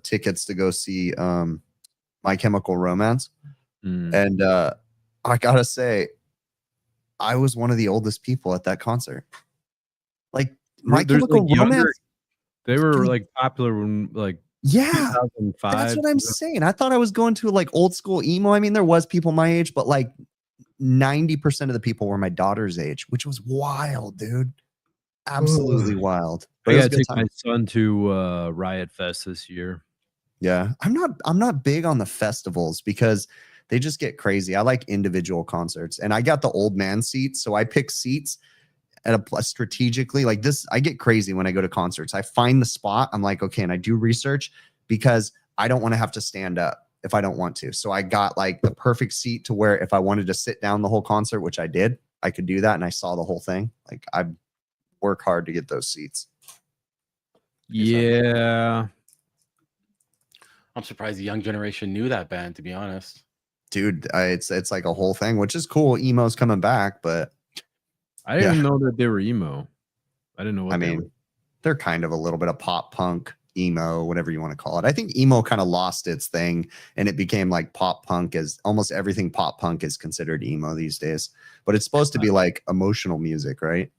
tickets to go see My Chemical Romance, and I gotta say, I was one of the oldest people at that concert. Like My Chemical Romance, they were like popular when like. Yeah, 2005. that's what I'm saying. I thought I was going to like old school emo. I mean, there was people my age, but like 90% of the people were my daughter's age, which was wild, dude. Absolutely wild. But I gotta take my son to Riot Fest this year. Yeah, I'm not big on the festivals because they just get crazy. I like individual concerts, and I got the old man seats, so I pick seats at a strategically like this. I get crazy when I go to concerts. I find the spot. I'm like, okay, and I do research because I don't want to have to stand up if I don't want to. So I got like the perfect seat to where if I wanted to sit down the whole concert, which I did, I could do that. And I saw the whole thing. Like I work hard to get those seats. Yeah. I'm surprised the young generation knew that band, to be honest. Dude, it's like a whole thing, which is cool. Emo's coming back, but I didn't even know that they were emo. I didn't know what they're kind of a little bit of pop punk, emo, whatever you want to call it. I think emo kind of lost its thing and it became like pop punk, as almost everything pop punk is considered emo these days. But it's supposed to be like emotional music, right?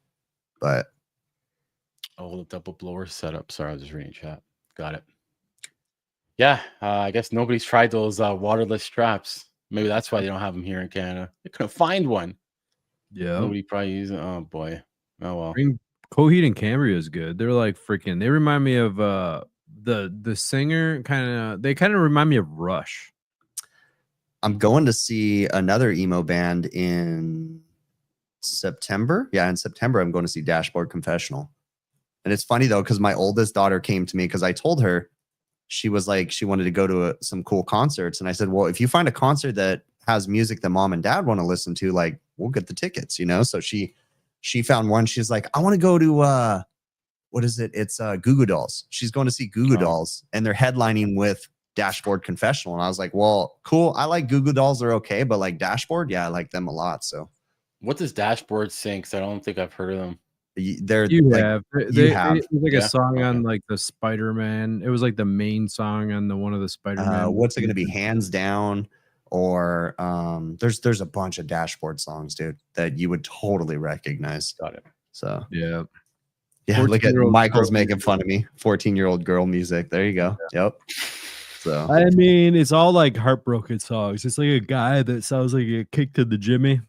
But the double blower setup. Sorry, I was just reading chat. Got it. Yeah, I guess nobody's tried those waterless straps. Maybe that's why they don't have them here in Canada. They couldn't find one. Yeah. Nobody probably using. Oh boy. Oh well. Coheed and Cambria is good. They're like freaking. They remind me of the singer. They kind of remind me of Rush. I'm going to see another emo band in September. Yeah, in September I'm going to see Dashboard Confessional. And it's funny though because my oldest daughter came to me because I told her she was like she wanted to go to some cool concerts, and I said, well, if you find a concert that has music that mom and dad want to listen to, like we'll get the tickets, you know? So she found one. She's like, I want to go to what is it? It's Goo Goo Dolls. She's going to see Goo Goo Dolls, and they're headlining with Dashboard Confessional. And I was like, well, cool. I like Goo Goo Dolls. They're okay, but like Dashboard, yeah, I like them a lot. So what does Dashboard sing? Because I don't think I've heard of them. They're you like, have. It was like a song on like the Spider-Man. It was like the main song on the one of the Spider-Man. What's it going to be? Hands Down. Or there's a bunch of Dashboard songs, dude, that you would totally recognize. Got it. So yeah. Look at Michael's making fun of me. 14-year-old girl music. There you go. Yeah. Yep. So I mean, it's all like heartbroken songs. It's like a guy that sounds like a kick to the Jimmy.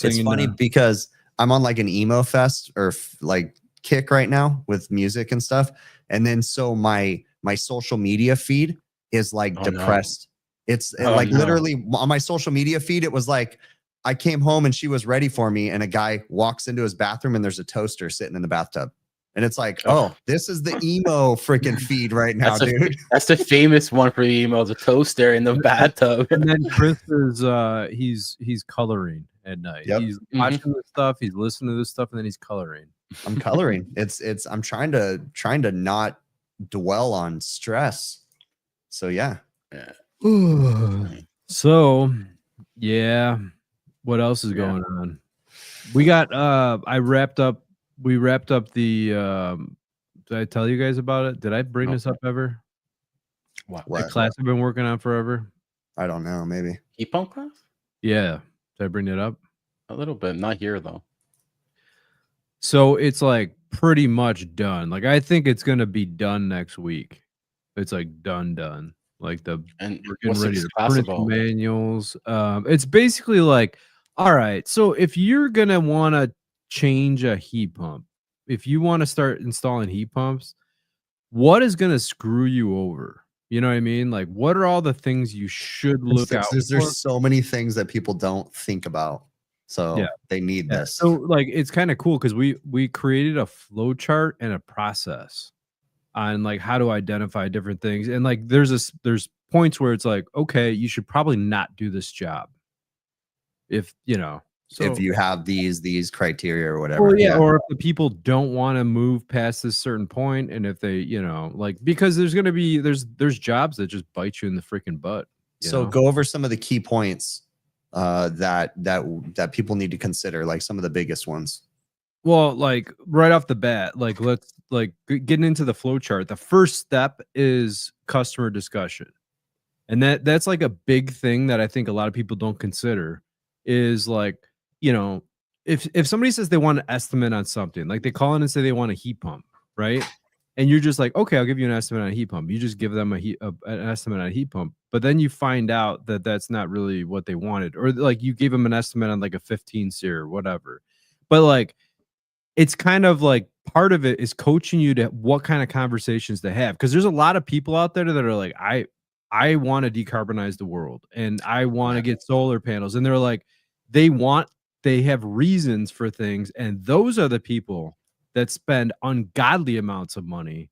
It's funny because I'm on like an emo fest or like kick right now with music and stuff, and then so my social media feed is like depressed. No. It's literally on my social media feed. It was like I came home and she was ready for me, and a guy walks into his bathroom and there's a toaster sitting in the bathtub, and it's like, oh, this is the emo freaking feed right now, dude. That's the famous one for the emo, the toaster in the bathtub. And then Chris is he's coloring at night. Yep. He's watching this stuff, he's listening to this stuff, and then he's coloring. I'm coloring. I'm trying to not dwell on stress. So yeah. So yeah, what else is going on? We got we wrapped up the did I tell you guys about it? Did I bring this up ever? What the class I've been working on forever? I don't know, maybe heat pump class. Yeah, did I bring it up? A little bit, not here though. So it's like pretty much done. Like I think it's gonna be done next week. It's like done. Like And we're getting what's ready to print the possible? manuals. It's basically like, all right, so if you're gonna want to change a heat pump, if you want to start installing heat pumps, what is gonna screw you over? You know what I mean? Like, what are all the things you should look out for? There's so many things that people don't think about. So Yeah. they need Yeah. this. So like it's kind of cool because we created a flow chart and a process on like how to identify different things. And like there's points where it's like, okay, you should probably not do this job. If if you have these criteria or whatever. well, yeah, or if the people don't want to move past this certain point, and if they, like because there's gonna be there's jobs that just bite you in the freaking butt. So go over some of the key points that people need to consider, like some of the biggest ones. Well, like right off the bat, like let's like getting into the flow chart. The first step is customer discussion. And that's like a big thing that I think a lot of people don't consider is like, if somebody says they want an estimate on something, like they call in and say they want a heat pump, right? And you're just like, okay, I'll give you an estimate on a heat pump. You just give them an estimate on a heat pump, but then you find out that that's not really what they wanted, or like you gave them an estimate on like a 15 SEER or whatever. But like, it's kind of like part of it is coaching you to what kind of conversations to have, because there's a lot of people out there that are like, I want to decarbonize the world and I want to get solar panels, and they're like, they have reasons for things, and those are the people that spend ungodly amounts of money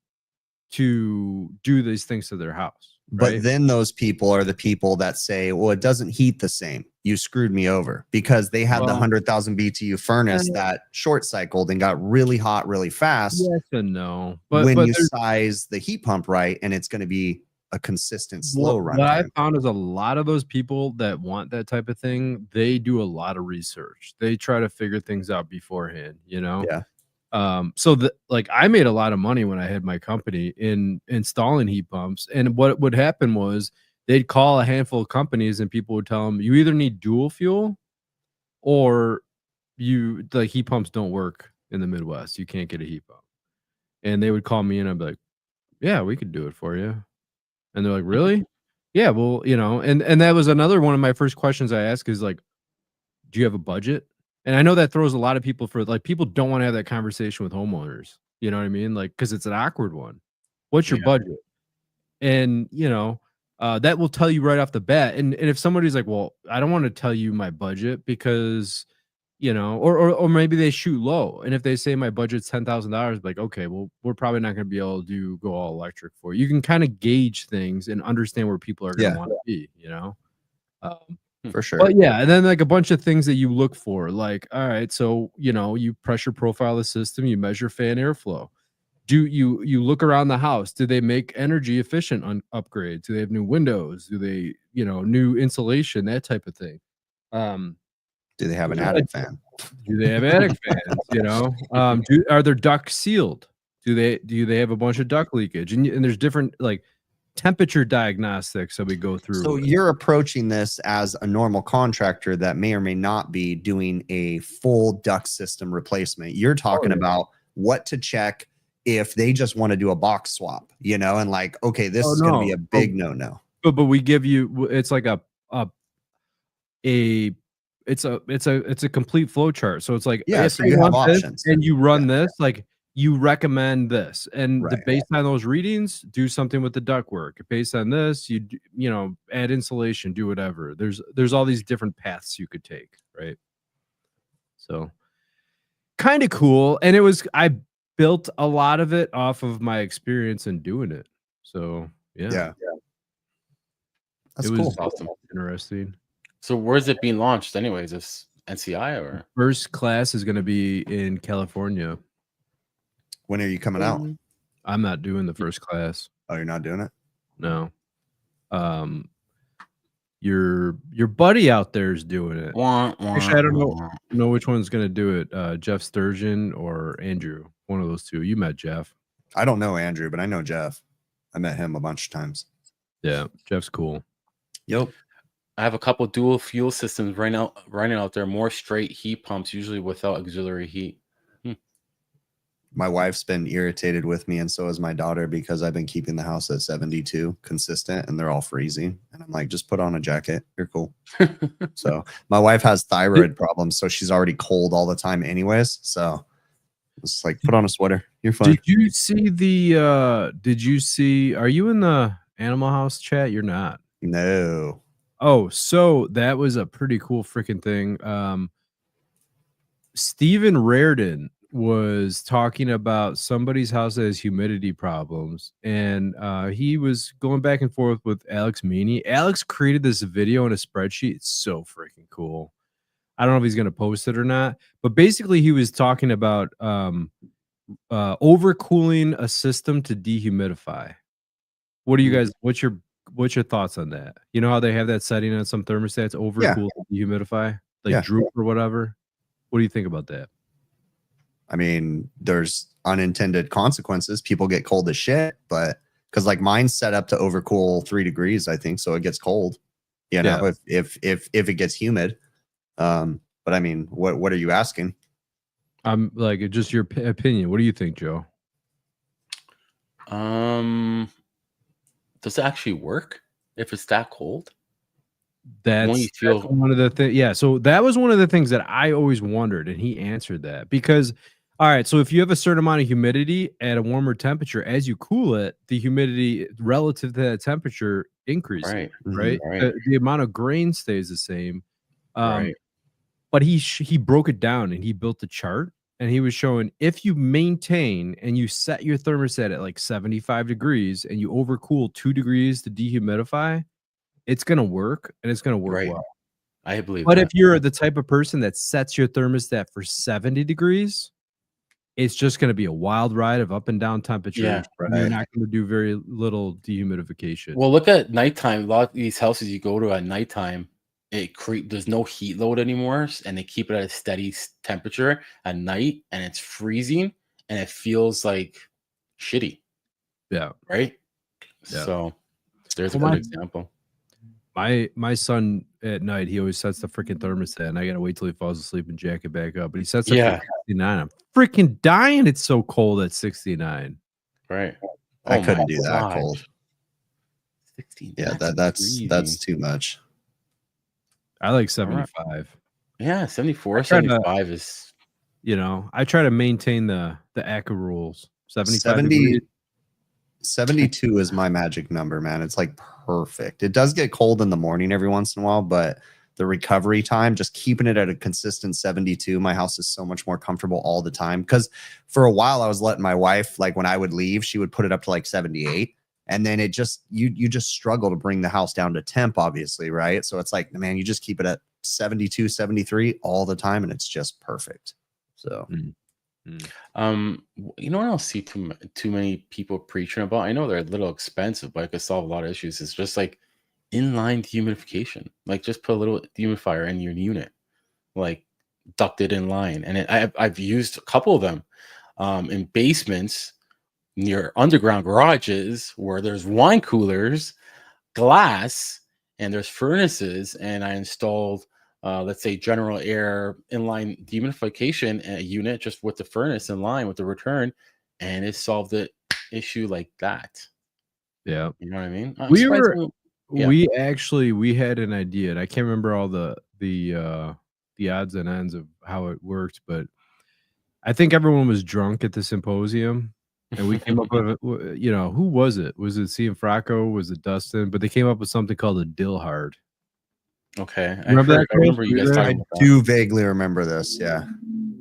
to do these things to their house. But Right? then those people are the people that say, well, it doesn't heat the same. You screwed me over, because they had the 100,000 BTU furnace that short cycled and got really hot really fast. Yes and no. But when you size the heat pump right, and it's going to be a consistent slow run. What I found is a lot of those people that want that type of thing, they do a lot of research. They try to figure things out beforehand, Yeah. So like I made a lot of money when I had my company in installing heat pumps. And what would happen was they'd call a handful of companies and people would tell them, you either need dual fuel or the heat pumps don't work in the Midwest. You can't get a heat pump. And they would call me and I'd be like, yeah, we could do it for you. And they're like, really? Yeah, well, and that was another one of my first questions I asked is like, do you have a budget? And I know that throws a lot of people for like, people don't want to have that conversation with homeowners. You know what I mean? Like, because it's an awkward one. What's your budget? And that will tell you right off the bat. And if somebody's like, well, I don't want to tell you my budget because or maybe they shoot low. And if they say my budget's $10,000, like, okay, well, we're probably not going to be able to go all electric for you. You can kind of gauge things and understand where people are going to want to be, For sure. But yeah, and then like a bunch of things that you look for, like, all right, so you pressure profile the system, you measure fan airflow. Do you look around the house? Do they make energy efficient on upgrades? Do they have new windows? Do they, new insulation, that type of thing? Do they have an attic fan? Do they have attic fans? Are their ducts sealed? Do they have a bunch of duct leakage? And there's different like temperature diagnostics that we go through. So you're approaching this as a normal contractor that may or may not be doing a full duct system replacement. You're talking about what to check if they just want to do a box swap, and like, okay, this is going to be a big no. But we give you, it's like it's a complete flow chart. So it's like, yeah, so you have options and you run this, like you recommend this, and based on those readings, do something with the ductwork. Based on this, you add insulation, do whatever. There's all these different paths you could take, right? So kind of cool. And I built a lot of it off of my experience in doing it. So yeah. That's it was cool. Awesome. Interesting. So where's it being launched anyways? Is NCI or First class is going to be in California. When are you coming out? I'm not doing the first class. Oh, you're not doing it? No. Your buddy out there is doing it. Actually, I don't know which one's going to do it. Jeff Sturgeon or Andrew. One of those two. You met Jeff. I don't know Andrew, but I know Jeff. I met him a bunch of times. Yeah, Jeff's cool. Yep. I have a couple dual fuel systems running out there, more straight heat pumps, usually without auxiliary heat. my wife's been irritated with me, and so has my daughter, because I've been keeping the house at 72 consistent, and they're all freezing. And I'm like, just put on a jacket. You're cool. So my wife has thyroid problems, so she's already cold all the time anyways. So it's like, put on a sweater. You're fine. Did you see the are you in the Animal House chat? You're not. No. Oh, so that was a pretty cool freaking thing. Stephen Reardon was talking about somebody's house that has humidity problems, and he was going back and forth with Alex Meany. Alex created this video in a spreadsheet. It's so freaking cool. I don't know if he's going to post it or not, but basically he was talking about overcooling a system to dehumidify. What do you guys, what's your thoughts on that? You know how they have that setting on some thermostats, overcool to dehumidify, like droop or whatever? What do you think about that? I mean, there's unintended consequences. People get cold as shit, but because like mine's set up to overcool 3 degrees, I think, so it gets cold. You know, if it gets humid. But I mean, what are you asking? I'm like, just your opinion. What do you think, Joe? Does it actually work if it's that cold? That's one of the things. Yeah, so that was one of the things that I always wondered, and he answered that. Because, all right, so if you have a certain amount of humidity at a warmer temperature, as you cool it, the humidity relative to that temperature increases, right? The amount of grain stays the same. But he broke it down and he built a chart, and he was showing if you maintain and you set your thermostat at like 75 degrees and you overcool 2 degrees to dehumidify, it's going to work, and it's going to work well. I believe But if you're the type of person that sets your thermostat for 70 degrees, it's just going to be a wild ride of up and down temperatures. Yeah, You're not going to do very little dehumidification. Well, look at nighttime. A lot of these houses you go to at nighttime, there's no heat load anymore, and they keep it at a steady temperature at night, and it's freezing, and it feels like shitty. Yeah. Right? Yeah. So there's a good example. My son at night, he always sets the freaking thermostat, and I gotta wait till he falls asleep and jack it back up. But he sets it at 69. I'm freaking dying. It's so cold at 69. Right. I couldn't do that cold. 16. Yeah, that's too much. I like 75. Yeah, 74, 75 is, you know, I try to maintain the ACA rules. 72 is my magic number, man. It's like perfect. It does get cold in the morning every once in a while, but the recovery time, just keeping it at a consistent 72, my house is so much more comfortable all the time. Because for a while I was letting my wife, like when I would leave, she would put it up to like 78. And then it just, you just struggle to bring the house down to temp, obviously, right? So it's like, man, you just keep it at 72, 73 all the time, and it's just perfect. So you know what I don't see too many people preaching about? I know they're a little expensive, but I could solve a lot of issues. It's just like inline dehumidification. Like just put a little dehumidifier in your unit, like ducted in line. And I've used a couple of them in basements near underground garages where there's wine coolers, glass, and there's furnaces. And I installed let's say general air inline dehumidification unit just with the furnace in line with the return, and it solved the issue like that. Yeah, you know what I mean. We had an idea, and I can't remember all the odds and ends of how it worked, but I think everyone was drunk at the symposium, and we came up with, you know, who was it? Was it C and Fracco? Was it Dustin? But they came up with something called a Dillhard. Okay, I remember you guys talking about that. I do vaguely remember this. Yeah,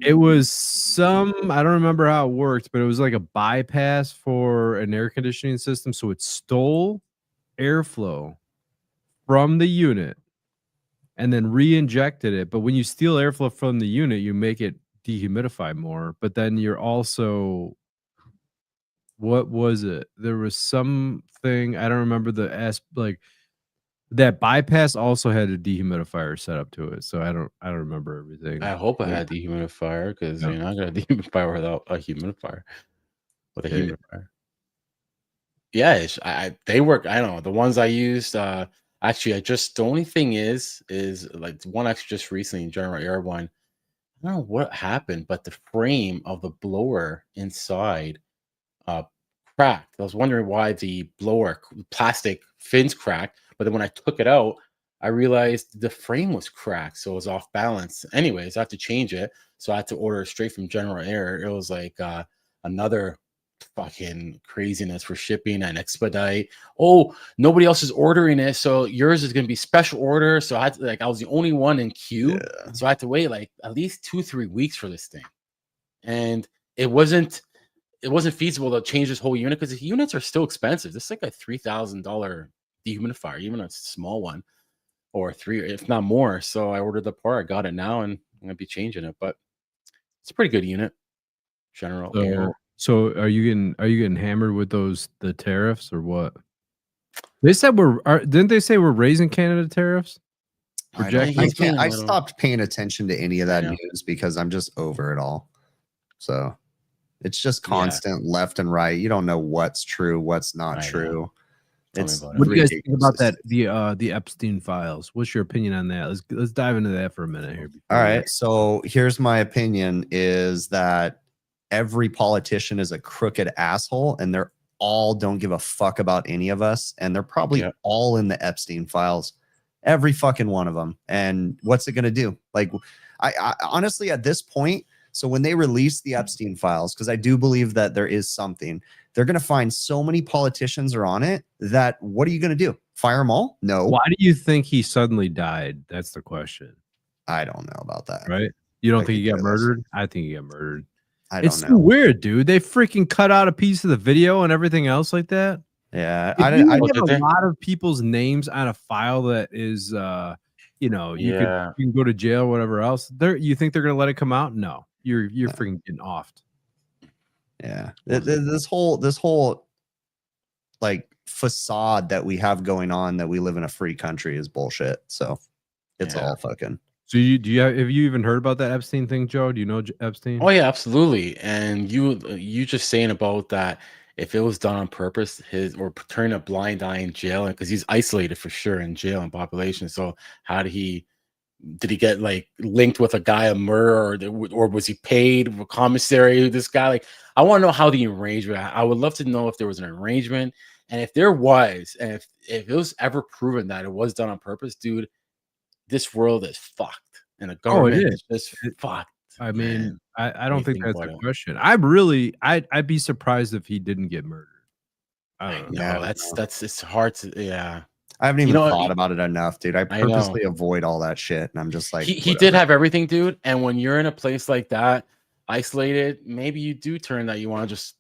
it was I don't remember how it worked, but it was like a bypass for an air conditioning system, so it stole airflow from the unit and then re-injected it. But when you steal airflow from the unit, you make it dehumidify more. But then you're also, what was it? There was something, I don't remember like. That bypass also had a dehumidifier set up to it, so I don't remember everything. I hope I had a dehumidifier, because you're not gonna dehumidify without a humidifier. With a humidifier, they work. I don't know, the ones I used. Actually, the only thing is like one actually just recently, General Air one. I don't know what happened, but the frame of the blower inside cracked. I was wondering why the blower plastic fins cracked, but then when I took it out, I realized the frame was cracked, so it was off balance. Anyways, I had to change it, so I had to order it straight from General Air. It was like another fucking craziness for shipping and expedite. Oh, nobody else is ordering it, so yours is gonna be special order. So I had to, I was the only one in queue, so I had to wait like at least 2-3 weeks for this thing, and it wasn't feasible to change this whole unit because the units are still expensive. This is like a $3,000 dehumidifier, even a small one, or three, if not more. So I ordered the part, I got it now, and I'm gonna be changing it. But it's a pretty good unit. General Air. So are you getting hammered with the tariffs or what? They said didn't they say we're raising Canada tariffs? I stopped paying attention to any of that news because I'm just over it all. So it's just constant left and right. You don't know what's true, what's not true. What do you guys think about that? The Epstein files. What's your opinion on that? Let's dive into that for a minute here. All right. So here's my opinion: is that every politician is a crooked asshole, and they're all don't give a fuck about any of us, and they're probably all in the Epstein files, every fucking one of them. And what's it gonna do? Like, I honestly at this point. So when they release the Epstein files, because I do believe that there is something, they're going to find so many politicians are on it that what are you going to do? Fire them all? No. Why do you think he suddenly died? That's the question. I don't know about that. Right? You don't think he got murdered? I think he got murdered. I don't know. It's so weird, dude. They freaking cut out a piece of the video and everything else like that. Yeah. I have a lot of people's names on a file that is, you can go to jail or whatever else. You think they're going to let it come out? No. You're freaking getting offed. Yeah. This whole like facade that we have going on that we live in a free country is bullshit. So it's all fucking. So have you even heard about that Epstein thing, Joe? Do you know Epstein? Oh yeah, absolutely. And you just saying about that, if it was done on purpose, or turning a blind eye in jail, because he's isolated for sure in jail and population. So how did he get like linked with a guy, a murder, or was he paid a commissary? This guy, like, I want to know how the arrangement. I would love to know if there was an arrangement, and if there was, and if it was ever proven that it was done on purpose, dude, this world is fucked, and the government is just fucked. I mean, I don't think that's a question. I'd be surprised if he didn't get murdered. I don't know. No, it's hard to. I haven't even thought about it enough, dude. I purposely avoid all that shit, and I'm just like, he did have everything, dude. And when you're in a place like that, isolated, maybe you do turn that you want to just,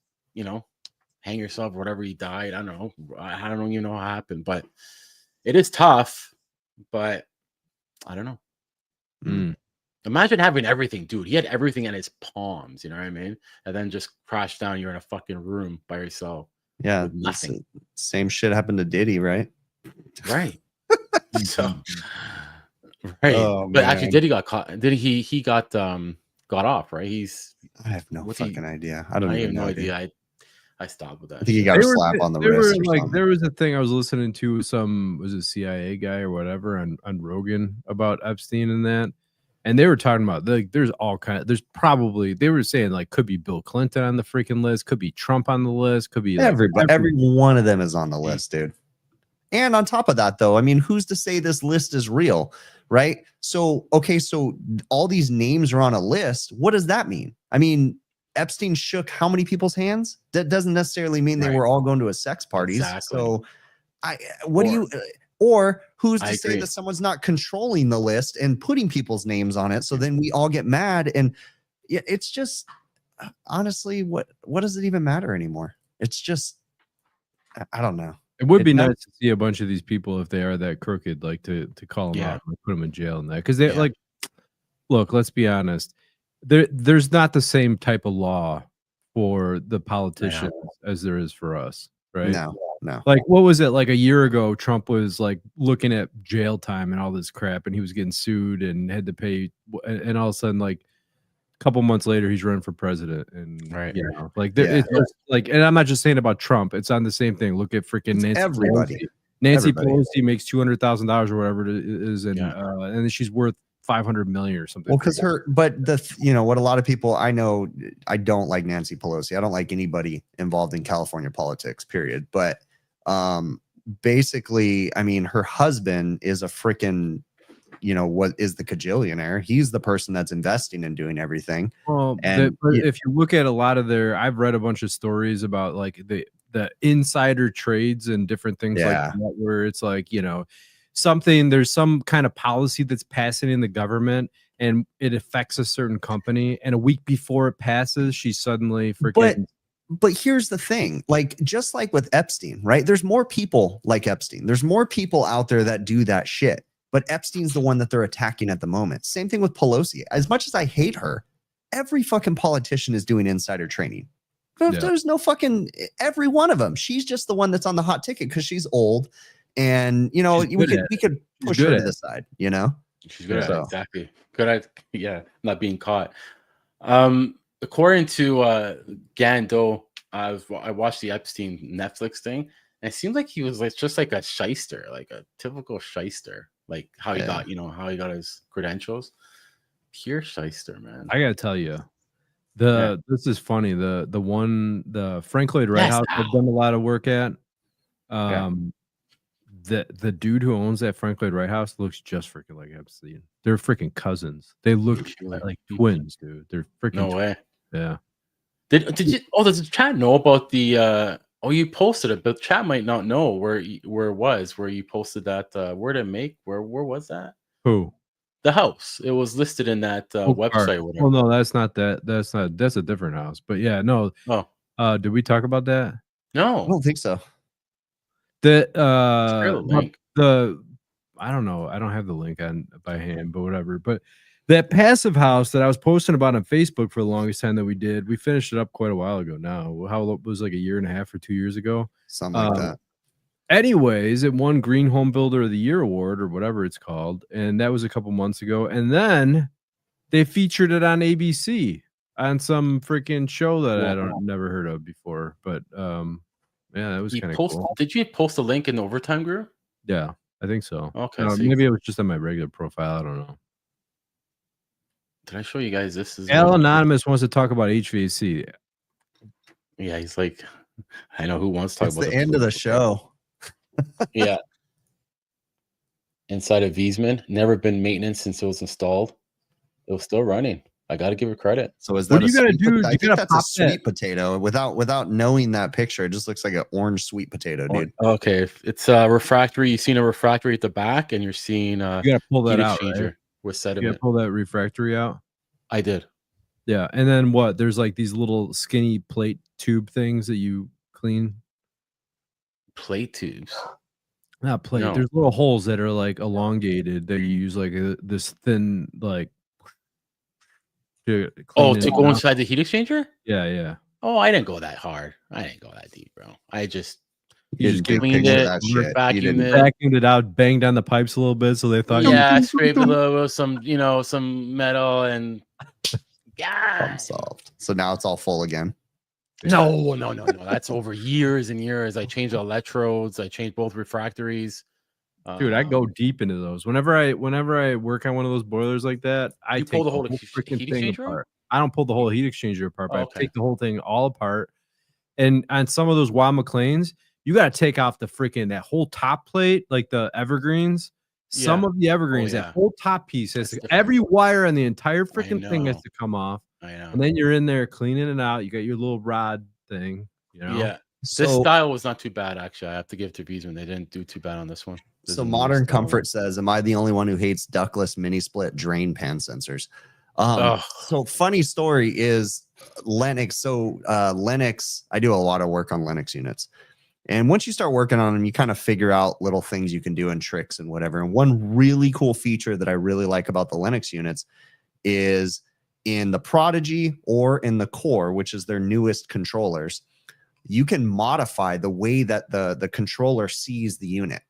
hang yourself or whatever. He died. I don't know. I don't even know what happened, but it is tough. But I don't know. Imagine having everything, dude. He had everything in his palms. You know what I mean? And then just crash down. You're in a fucking room by yourself. Yeah, nothing. Same shit happened to Diddy, right? Right. So, right. But actually, Diddy got caught. He got off, right? I have no fucking idea. I have no idea. I stopped with that. I think he got a slap on the wrist. There was a thing I was listening to, was a CIA guy or whatever on Rogan about Epstein and that. And they were talking about there's all they were saying could be Bill Clinton on the freaking list, could be Trump on the list, could be everybody. Every one of them is on the list, dude. And on top of that, though, I mean, who's to say this list is real, right? So, okay, so all these names are on a list. What does that mean? I mean, Epstein shook how many people's hands? That doesn't necessarily mean they were all going to a sex parties. Exactly. So, or who's to say that someone's not controlling the list and putting people's names on it? So then we all get mad, and it's just honestly, what does it even matter anymore? It's just, I don't know. It would be nice to see a bunch of these people, if they are that crooked, to call them out and put them in jail and that, because they look, let's be honest, there's not the same type of law for the politicians as there is for us, right? No. Like, what was it, like a year ago? Trump was looking at jail time and all this crap, and he was getting sued and had to pay, and all of a sudden, a couple months later, he's running for president, and it's just, and I'm not just saying about Trump. It's on the same thing. Look at freaking Nancy Pelosi. Nancy Pelosi makes $200,000 or whatever it is, and then she's worth 500 million or something. Well, because what a lot of people I know, I don't like Nancy Pelosi. I don't like anybody involved in California politics, period. But basically, I mean, her husband is a freaking, what is the cajillionaire? He's the person that's investing and doing everything. Well, and if you look at a lot of I've read a bunch of stories about like the insider trades and different things like that, where it's like, there's some kind of policy that's passing in the government and it affects a certain company. And a week before it passes, she suddenly freaking. But here's the thing, like, just like with Epstein, right? There's more people like Epstein. There's more people out there that do that shit. But Epstein's the one that they're attacking at the moment. Same thing with Pelosi. As much as I hate her, every fucking politician is doing insider trading. There's no fucking every one of them. She's just the one that's on the hot ticket because she's old, and we could push her to the side. She's good at it, exactly. Good at not being caught. According to Gando, I watched the Epstein Netflix thing, and it seemed like he was just like a shyster, like a typical shyster, like how he got how he got his credentials. Pure shyster, man. I gotta tell you. This is funny. The Frank Lloyd Wright House I've done a lot of work at. The dude who owns that Frank Lloyd Wright House looks just freaking like Epstein. They're freaking cousins. They look like twins, dude. They're freaking no way. Yeah. Did you? Oh, does the chat know about the? Oh, you posted it, but chat might not know where it was. Where you posted that? Where to make? Where was that? Who? The house. It was listed in that website. Well, no, that's not that. That's a different house. But yeah, no. Oh, did we talk about that? No, I don't think so. Share the link. I don't know. I don't have the link on by hand, but whatever. But that passive house that I was posting about on Facebook for the longest time that we did, we finished it up quite a while ago now. How it was like a year and a half or 2 years ago. Something like that. Anyways, it won Green Home Builder of the Year award or whatever it's called, and that was a couple months ago. And then they featured it on ABC on some freaking show that I never heard of before. But yeah, that was kind of cool. Did you post a link in the Overtime group? Yeah, I think so. Okay, maybe it was just on my regular profile. I don't know. Did I show you guys this? Al Anonymous wants to talk about HVAC. Yeah, he's like, I know who wants to talk about the end of the show. Yeah. Inside of Wiesman, never been maintenance since it was installed. It was still running. I got to give it credit. So is that what you got to do? I think that's a sweet potato. Without knowing that picture, it just looks like an orange sweet potato, dude. Okay, it's refractory. You've seen a refractory at the back, and you're seeing you got to pull that out, right? With sediment. You got to pull that refractory out. I did. Yeah, and then what? There's like these little skinny plate tube things that you clean. Plate tubes. Not plate. No. There's little holes that are like elongated that you use like this thin like. To go inside the heat exchanger? Yeah. Oh, I didn't go that hard. I didn't go that deep, bro. I just cleaned it, vacuumed it out, banged on the pipes a little bit, so they thought. Yeah, scraped a little some metal and problem solved. So now it's all full again. No. That's over years and years. I changed electrodes. I changed both refractories. Dude, I go deep into those. Whenever I work on one of those boilers like that, I pull the whole freaking heat thing exchanger apart. I don't pull the whole heat exchanger apart, but I take the whole thing all apart. And on some of those Wild McLeans, you got to take off that whole top plate, like the evergreens. Yeah. Some of the evergreens, that whole top piece has every wire on the entire freaking thing has to come off. I know. And then you're in there cleaning it out. You got your little rod thing, Yeah. This style was not too bad, actually. I have to give it to Wiesman. They didn't do too bad on this one. So Modern Comfort says, am I the only one who hates ductless mini split drain pan sensors? So funny story is Lennox. So Lennox, I do a lot of work on Lennox units. And once you start working on them, you kind of figure out little things you can do and tricks and whatever. And one really cool feature that I really like about the Lennox units is in the Prodigy or in the Core, which is their newest controllers, you can modify the way that the controller sees the unit.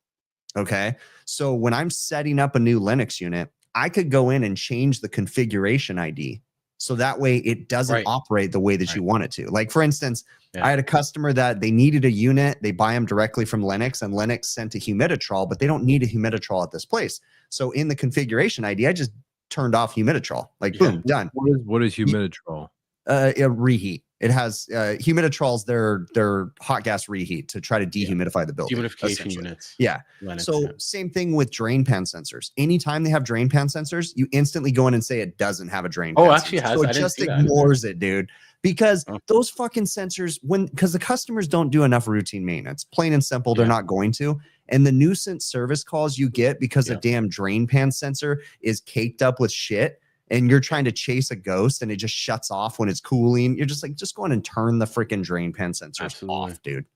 Okay. So when I'm setting up a new Linux unit, I could go in and change the configuration ID. So that way it doesn't operate the way that you want it to. Like, for instance, I had a customer that they needed a unit. They buy them directly from Linux, and Linux sent a humiditrol, but they don't need a humiditrol at this place. So in the configuration ID, I just turned off humiditrol. Like, Yeah. boom, done. What is humiditrol? A reheat. It has humiditrols. They're hot gas reheat to try to dehumidify the building. Humidification essentially. units. Yeah. Linux, So yeah. same thing with drain pan sensors. Anytime they have drain pan sensors, you instantly go in and say it doesn't have a drain pan. Oh, actually sensor. has. So I it didn't just see that. ignores it, dude. Because Oh. those fucking sensors, because the customers don't do enough routine maintenance, plain and simple, they're Yeah. not going to. And the nuisance service calls you get because a damn drain pan sensor is caked up with shit, and you're trying to chase a ghost and it just shuts off when it's cooling. You're just like, just go in and turn the freaking drain pan sensors off, dude.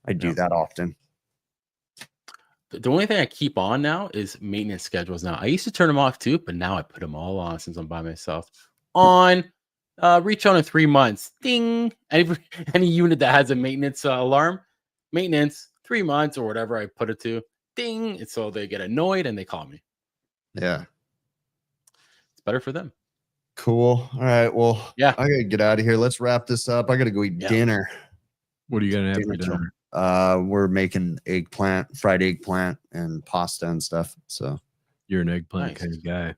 I do that often. The only thing I keep on now is maintenance schedules. Now I used to turn them off too, but now I put them all on since I'm by myself. On reach on in 3 months. Ding. Any unit that has a maintenance alarm, maintenance 3 months or whatever I put it to. Ding. And so they get annoyed and they call me. Yeah. It's better for them. Cool. All right. Well, Yeah. I gotta get out of here. Let's wrap this up. I gotta go eat dinner. What are you gonna have for Dinner dinner? We're making fried eggplant and pasta and stuff. So You're an eggplant Nice. kind of guy.